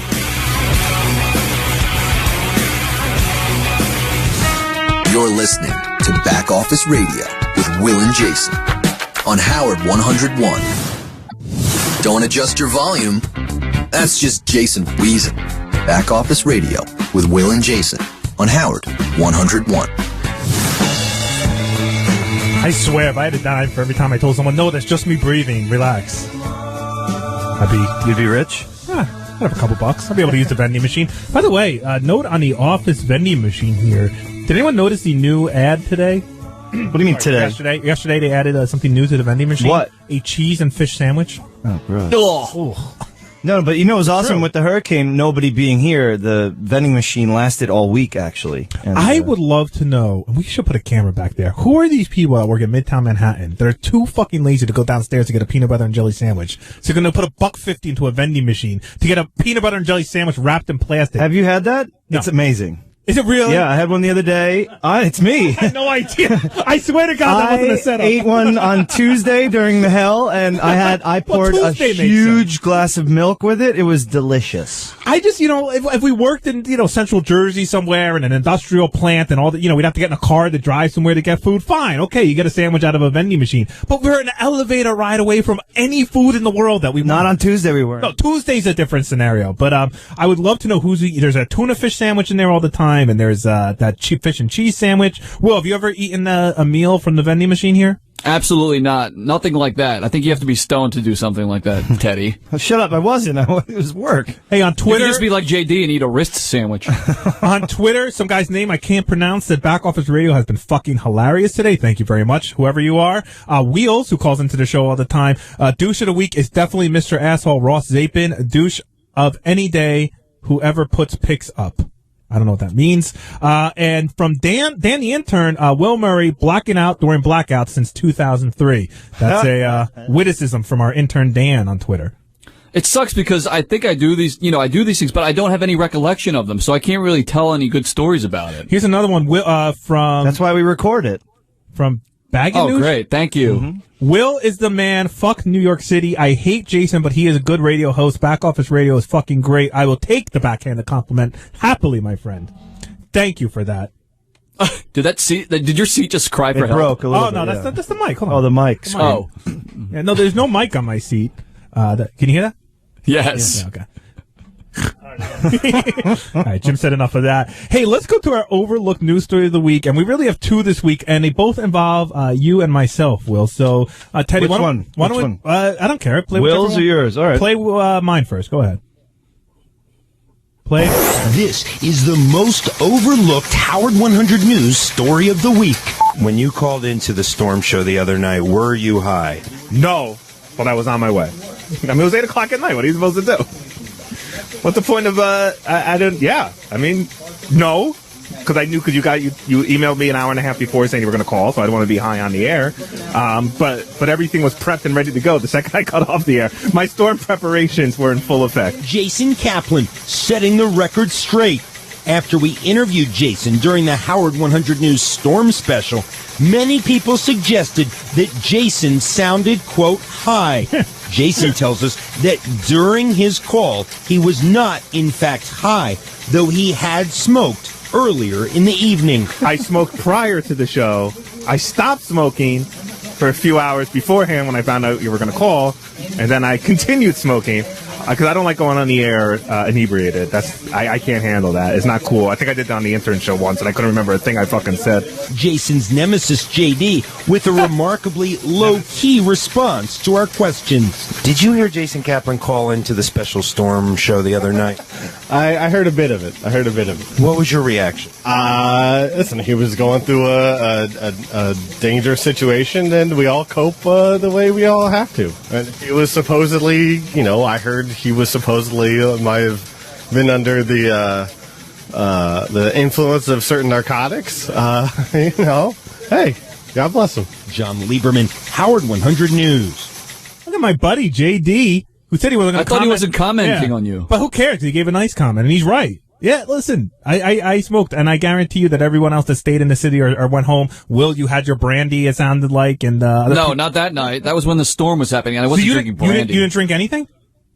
You're listening to Back Office Radio with Will and Jason on Howard 101. Don't adjust your volume. That's just Jason wheezing. Back Office Radio with Will and Jason on Howard 101. I swear, if I had a dime for every time I told someone, no, that's just me breathing, relax, You'd be rich? I'd have a couple bucks. I'd be able to use the vending machine. By the way, note on the Office vending machine here. Did anyone notice the new ad today? What do you mean today? Yesterday they added something new to the vending machine. What? A cheese and fish sandwich. Oh, gross. Oh. No, but you know, it was awesome True. with the hurricane, nobody being here. The vending machine lasted all week, actually. And, I would love to know, and we should put a camera back there. Who are these people that work in Midtown Manhattan that are too fucking lazy to go downstairs to get a peanut butter and jelly sandwich? So they're going to put $1.50 into a vending machine to get a peanut butter and jelly sandwich wrapped in plastic. Have you had that? No. It's amazing. Is it real? Yeah, I had one the other day. It's me. I had no idea. I swear to God, that wasn't a setup. I ate one on Tuesday during the hell, and I poured a huge glass of milk with it. It was delicious. I just, if we worked in, Central Jersey somewhere in an industrial plant and all that, we'd have to get in a car to drive somewhere to get food. Fine. Okay. You get a sandwich out of a vending machine, but we're an elevator ride away from any food in the world that we Not on Tuesday we weren't. No, Tuesday's a different scenario, but, I would love to know there's a tuna fish sandwich in there all the time, and there's, that cheap fish and cheese sandwich. Will, have you ever eaten a meal from the vending machine here? Absolutely not. Nothing like that. I think you have to be stoned to do something like that, Teddy. Shut up. I wasn't. It was work. Hey, on Twitter. You can just be like JD and eat a wrist sandwich. On Twitter, some guy's name I can't pronounce that Back Office Radio has been fucking hilarious today. Thank you very much, whoever you are. Wheels, who calls into the show all the time. Douche of the Week is definitely Mr. Asshole Ross Zapin. Douche of any day, whoever puts picks up. I don't know what that means. And from Dan the intern, Will Murray blacking out during blackouts since 2003. That's a witticism from our intern Dan on Twitter. It sucks because I think I do these things, but I don't have any recollection of them, so I can't really tell any good stories about it. Here's another one, from... That's why we record it. From Bagging News? Oh, great. Thank you. Mm-hmm. Will is the man. Fuck New York City. I hate Jason, but he is a good radio host. Back Office Radio is fucking great. I will take the backhanded compliment happily, my friend. Thank you for that. Did your seat just cry for It help? broke a little bit. That's the mic. Hold on. Oh, the mic. Oh. Yeah, no, there's no mic on my seat. Can you hear that? Yes. Yeah, okay. All right, Jim said enough of that. Hey, let's go to our Overlooked News Story of the Week, and we really have two this week, and they both involve you and myself, Will. So, Teddy, Which one? I don't care. Play Will's or yours? All right. Play mine first. Go ahead. Play it. This is the most overlooked Howard 100 News story of the week. When you called into the Storm Show the other night, were you high? No, but I was on my way. I mean, it was 8 o'clock at night. What are you supposed to do? What's the point of, no. Because I knew, because you emailed me an hour and a half before saying you were going to call, so I didn't want to be high on the air. But everything was prepped and ready to go the second I got off the air. My storm preparations were in full effect. Jason Kaplan setting the record straight. After we interviewed Jason during the Howard 100 News Storm Special, many people suggested that Jason sounded, quote, high. Jason tells us that during his call, he was not, in fact, high, though he had smoked earlier in the evening. I smoked prior to the show. I stopped smoking for a few hours beforehand when I found out you were going to call, and then I continued smoking because I don't like going on the air inebriated. I can't handle that. It's not cool. I think I did that on the intern show once, and I couldn't remember a thing I fucking said. Jason's nemesis, JD, with a remarkably low-key response to our questions. Did you hear Jason Kaplan call into the special Storm Show the other night? I heard a bit of it. What was your reaction? Listen, he was going through a dangerous situation, and we all cope the way we all have to. And he was supposedly, I heard he was supposedly might have been under the influence of certain narcotics. Hey, God bless him. John Lieberman, Howard 100 News. Look at my buddy JD, who said he wasn't going to comment. I thought he wasn't commenting on you. But who cares? He gave a nice comment, and he's right. Yeah, listen, I smoked, and I guarantee you that everyone else that stayed in the city or went home, Will, you had your brandy, it sounded like, and no, not that night. That was when the storm was happening, and I wasn't drinking brandy. You didn't drink anything?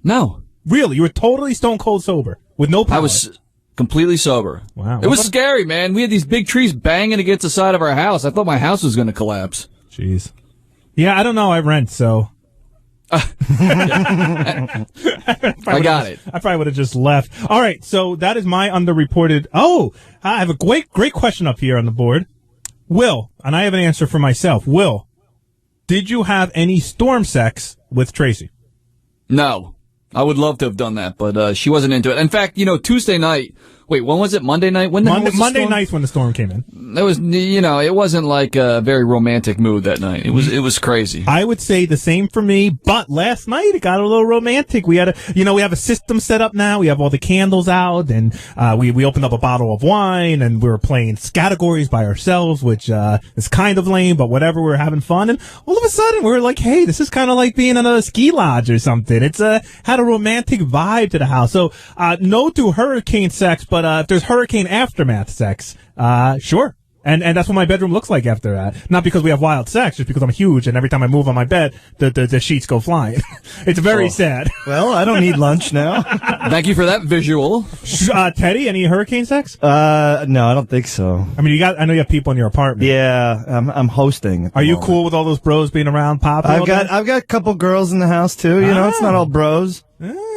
No. Really? You were totally stone cold sober, with no power? I was completely sober. Wow. It was scary, man. We had these big trees banging against the side of our house. I thought my house was going to collapse. Jeez. Yeah, I don't know. I rent, so... I got it. I probably would have just left. All right, so that is my underreported. Oh, I have a great question up here on the board. Will, and I have an answer for myself. Will, did you have any storm sex with Tracy? No. I would love to have done that, but she wasn't into it. In fact, Tuesday night. Wait, when was it? Monday night? Monday night when the storm came in. It was, it wasn't like a very romantic mood that night. It was crazy. I would say the same for me, but last night it got a little romantic. We had we have a system set up now. We have all the candles out, and we opened up a bottle of wine, and we were playing categories by ourselves, which is kind of lame, but whatever. We were having fun, and all of a sudden we were like, hey, this is kind of like being in a ski lodge or something. It's had a romantic vibe to the house. So no to hurricane sex. But if there's hurricane aftermath sex, sure. And that's what my bedroom looks like after that. Not because we have wild sex, just because I'm huge, and every time I move on my bed, the sheets go flying. It's very sad. Well, I don't need lunch now. Thank you for that visual. Teddy, any hurricane sex? No, I don't think so. I mean, I know you have people in your apartment. Yeah, I'm hosting. Are you cool with all those bros being around, Pop? I've got a couple girls in the house too. It's not all bros.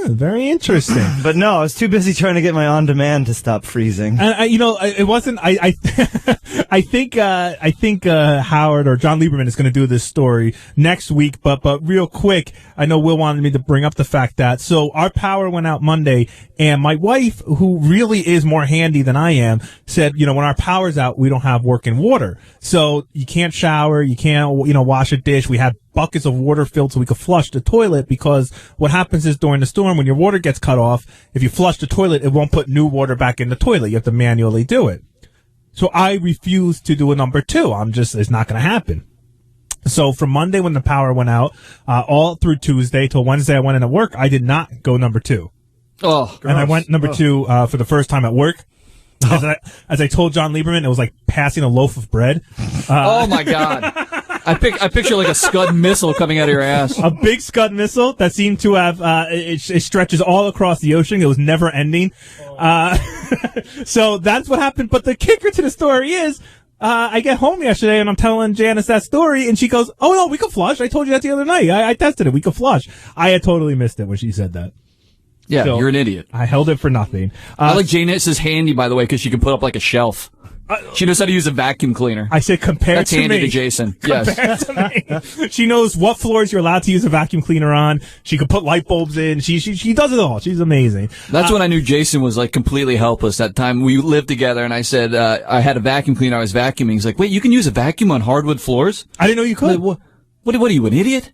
Very interesting. But no, I was too busy trying to get my on-demand to stop freezing. And it wasn't. I think Howard or John Lieberman is going to do this story next week. But real quick, I know Will wanted me to bring up the fact that our power went out Monday, and my wife, who really is more handy than I am, said, when our power's out, we don't have working water, so you can't shower, you can't wash a dish. We had buckets of water filled so we could flush the toilet, because what happens is during the storm, when your water gets cut off, if you flush the toilet, it won't put new water back in the toilet. You have to manually do it. So I refuse to do a number two. It's not going to happen. So from Monday when the power went out, all through Tuesday till Wednesday I went into work, I did not go number two. Oh, and I went number two for the first time at work. As I told John Lieberman, it was like passing a loaf of bread. Oh my God. I picture like a Scud missile coming out of your ass. A big Scud missile that seemed to have, it stretches all across the ocean. It was never ending. So that's what happened. But the kicker to the story is, I get home yesterday and I'm telling Janice that story, and she goes, oh no, we can flush. I told you that the other night. I tested it. We can flush. I had totally missed it when she said that. Yeah, so you're an idiot. I held it for nothing. I like Janice is handy, by the way, because she can put up like a shelf. She knows how to use a vacuum cleaner. I said compared That's to handy me. to Jason. Yes. Compared to me. She knows what floors you're allowed to use a vacuum cleaner on. She could put light bulbs in. She does it all. She's amazing. That's when I knew Jason was like completely helpless. That time we lived together, and I said I had a vacuum cleaner. I was vacuuming. He's like, "Wait, you can use a vacuum on hardwood floors?" I didn't know you could. Like, what are you, an idiot?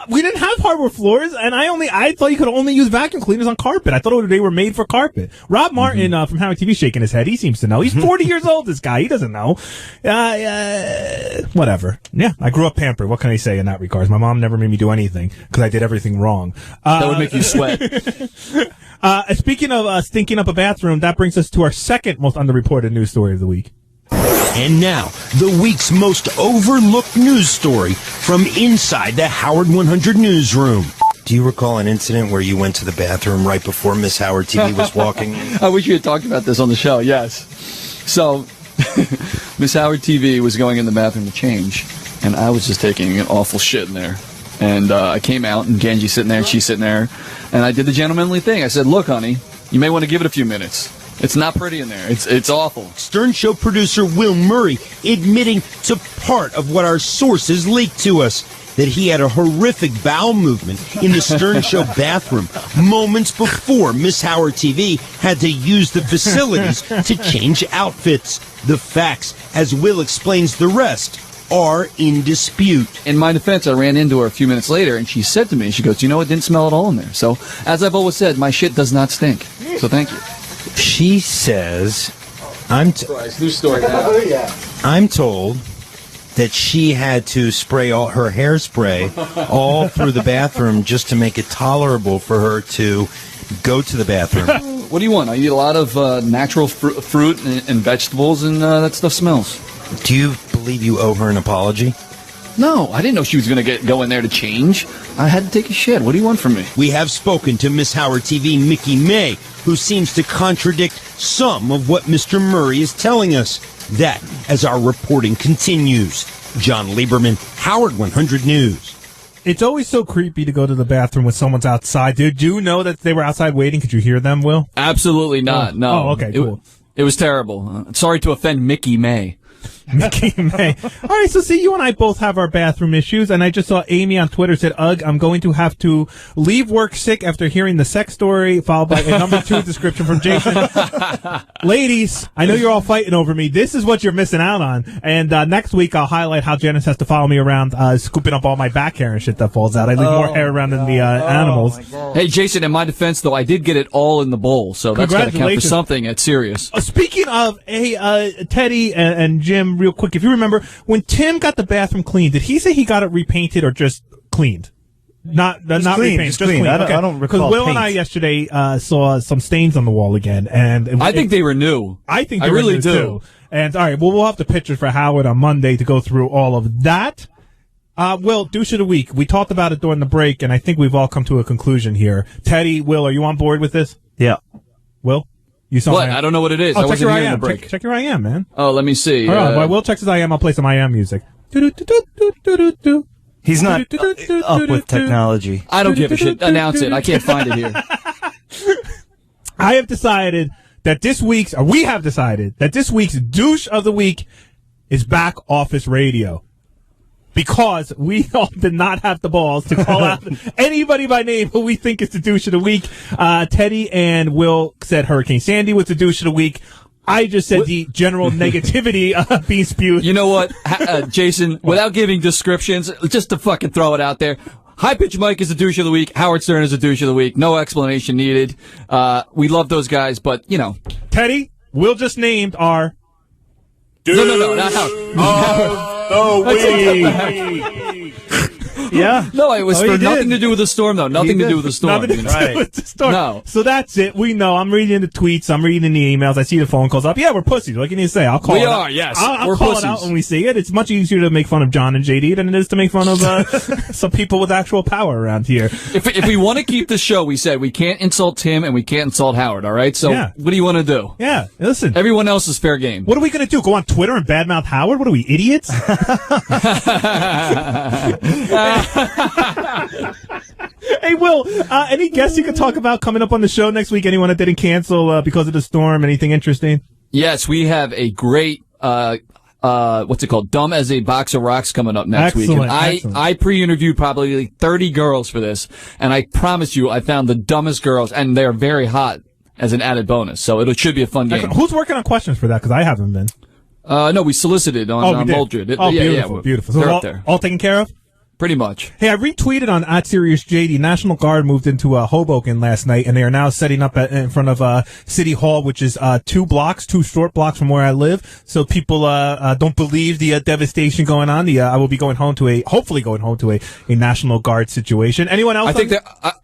We didn't have hardwood floors, and I thought you could only use vacuum cleaners on carpet. I thought they were made for carpet. Rob Martin from Howard TV shaking his head. He seems to know. He's 40 years old, this guy. He doesn't know. Whatever. Yeah, I grew up pampered. What can I say in that regards? My mom never made me do anything because I did everything wrong. That would make you sweat. Speaking of stinking up a bathroom, that brings us to our second most underreported news story of the week. And now, the week's most overlooked news story from inside the Howard 100 newsroom. Do you recall an incident where you went to the bathroom right before Miss Howard TV was walking in? I wish you had talked about this on the show. Yes. So, Miss Howard TV was going in the bathroom to change, and I was just taking an awful shit in there. And I came out, and Genji's sitting there, and she's sitting there, and I did the gentlemanly thing. I said, "Look, honey, you may want to give it a few minutes. It's not pretty in there. It's awful." Stern Show producer Will Murray admitting to part of what our sources leaked to us, that he had a horrific bowel movement in the Stern Show bathroom moments before Miss Howard TV had to use the facilities to change outfits. The facts, as Will explains the rest, are in dispute. In my defense, I ran into her a few minutes later, and she said to me, she goes, "You know, it didn't smell at all in there." So, as I've always said, my shit does not stink. So thank you. She says, New story now. I'm told that she had to spray all her hairspray all through the bathroom just to make it tolerable for her to go to the bathroom. What do you want? I eat a lot of natural fruit and vegetables, and that stuff smells. Do you believe you owe her an apology? No, I didn't know she was going to go in there to change. I had to take a shit. What do you want from me? We have spoken to Miss Howard TV Mickey May, who seems to contradict some of what Mr. Murray is telling us. That as our reporting continues. John Lieberman, Howard 100 News. It's always so creepy to go to the bathroom when someone's outside. Did you know that they were outside waiting? Could you hear them, Will? Absolutely not. No. Oh, okay, cool. It was terrible. Sorry to offend Mickey May. Mickey May. All right, so see, you and I both have our bathroom issues, and I just saw Amy on Twitter said, "Ugh, I'm going to have to leave work sick after hearing the sex story," followed by a number 2 description from Jason. Ladies, I know you're all fighting over me. This is what you're missing out on. And next week, I'll highlight how Janice has to follow me around, scooping up all my back hair and shit that falls out. I leave more hair around than the animals. Hey, Jason, in my defense, though, I did get it all in the bowl, so that's got to count for something at Sirius. Speaking of, Teddy and Jim, real quick, if you remember, when Tim got the bathroom cleaned, did he say he got it repainted or just cleaned? Not clean, repainted, just just clean. clean. I don't recall Because Will paint. and I yesterday saw some stains on the wall again, and I think they were new. I think I they really were new do. too. And all right, well, we'll have the pictures for Howard on Monday to go through all of that. Will, douche of the week. We talked about it during the break, and I think we've all come to a conclusion here. Teddy, Will, are you on board with this? Yeah. Will? You saw What? my- I don't know what it is. Oh, I check wasn't your here I in the am. break. Check your I am, man. Oh, let me see. All right, while Will checks his I am, I'll play some I am music. Do-do-do-do-do-do-do. He's not up with technology. I don't give a shit. Announce it. I can't find it here. I have decided that we have decided that this week's douche of the week is Back Office Radio. Because we all did not have the balls to call out anybody by name who we think is the douche of the week. Teddy and Will said Hurricane Sandy was the douche of the week. I just said the general negativity being spewed. You know what, Jason, without giving descriptions, just to fucking throw it out there, High Pitch Mike is the douche of the week. Howard Stern is the douche of the week. No explanation needed. We love those guys, but, you know. Teddy, Will just named our... No, not Howard. Yeah. No, it was Oh, for he nothing did. to do with the storm, though. Nothing to do with the storm. Nothing to you know? do with the storm. No. So that's it. We know. I'm reading the tweets. I'm reading the emails. I see the phone calls up. Yeah, we're pussies. What can you say? I'll call We it are, out. yes. I'll We're call pussies. it out when we see it. It's much easier to make fun of John and JD than it is to make fun of some people with actual power around here. If we want to keep the show, we said we can't insult Tim and we can't insult Howard, all right? So Yeah. what do you want to do? Yeah, listen. Everyone else is fair game. What are we going to do? Go on Twitter and badmouth Howard? What are we, idiots? Hey, Will, any guests you could talk about coming up on the show next week? Anyone that didn't cancel because of the storm? Anything interesting? Yes, we have a great, what's it called? Dumb as a Box of Rocks coming up next week. And I pre-interviewed probably 30 girls for this, and I promise you I found the dumbest girls, and they're very hot as an added bonus. So it should be a fun game. Who's working on questions for that? Because I haven't been. No, we solicited on Muldred. Beautiful. So they're all, up there. All taken care of? Pretty much. Hey, I retweeted on @SeriousJD. National Guard moved into Hoboken last night, and they are now setting up in front of City Hall, which is 2 short blocks from where I live. So people don't believe the devastation going on. I will be hopefully going home to a National Guard situation. Anyone else?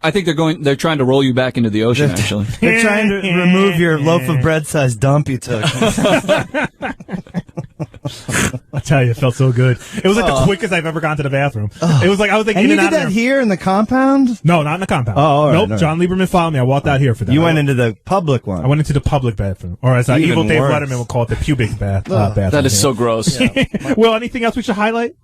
I think they're trying to roll you back into the ocean. Actually, they're trying to remove your loaf of bread sized dump you took. I tell you, it felt so good. It was like the quickest I've ever gone to the bathroom. It was like I was like and in you and out did of that there. here in the compound? No, not in the compound. Oh, all right, nope. John Lieberman followed me. I walked out here for that. You went into the public one. I went into the public bathroom, or as Even Evil Dave worse. Letterman would call it, the pubic bathroom. that is so gross. Well, anything else we should highlight?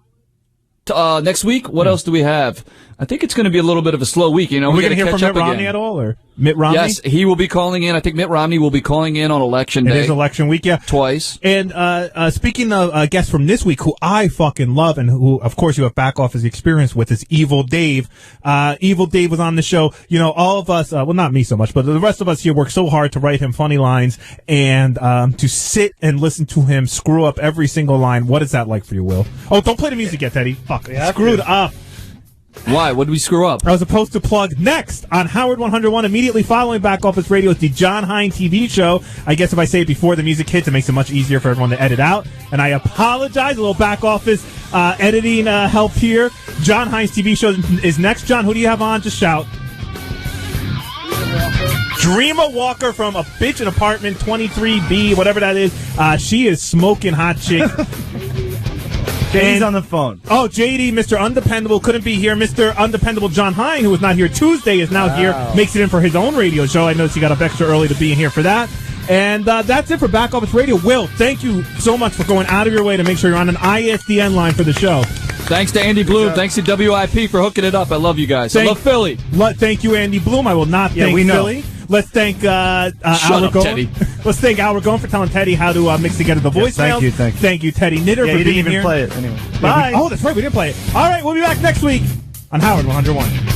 Next week, what else do we have? I think it's going to be a little bit of a slow week. You know, Are we we got going to to hear catch from up Mitt Romney again. at all, or Mitt Romney? Yes, he will be calling in. I think Mitt Romney will be calling in on election day. It is election week, yeah. Twice. And speaking of guests from this week, who I fucking love, and who, of course, you have back office experience with, is Evil Dave. Evil Dave was on the show. You know, all of us, well, not me so much, but the rest of us here worked so hard to write him funny lines and to sit and listen to him screw up every single line. What is that like for you, Will? Oh, don't play the music yet, Teddy. Fuck. Screwed up. Why? What did we screw up? I was supposed to plug next on Howard 101, immediately following Back Office Radio, the John Hein TV show. I guess if I say it before the music hits, it makes it much easier for everyone to edit out. And I apologize. A little Back Office editing help here. John Hein's TV show is next. John, who do you have on? Just shout. Dreamer Walker from a bitch in apartment 23B, whatever that is. She is smoking hot chick. JD's on the phone. Oh, JD, Mr. Undependable, couldn't be here. Mr. Undependable John Hein, who was not here Tuesday, is now here, makes it in for his own radio show. I noticed he got up extra early to be in here for that. And that's it for Back Office Radio. Will, thank you so much for going out of your way to make sure you're on an ISDN line for the show. Thanks to Andy Bloom. Thanks to WIP for hooking it up. I love you guys. I love Philly. Thank you, Andy Bloom. I will not thank Philly. Let's thank Al Ragone. Teddy. Let's thank Al Ragone for telling Teddy how to mix together the voicemails. Thank you, Teddy Knitter, for being here. You didn't even play it anyway. Bye. Oh, that's right. We didn't play it. All right, we'll be back next week on Howard 101.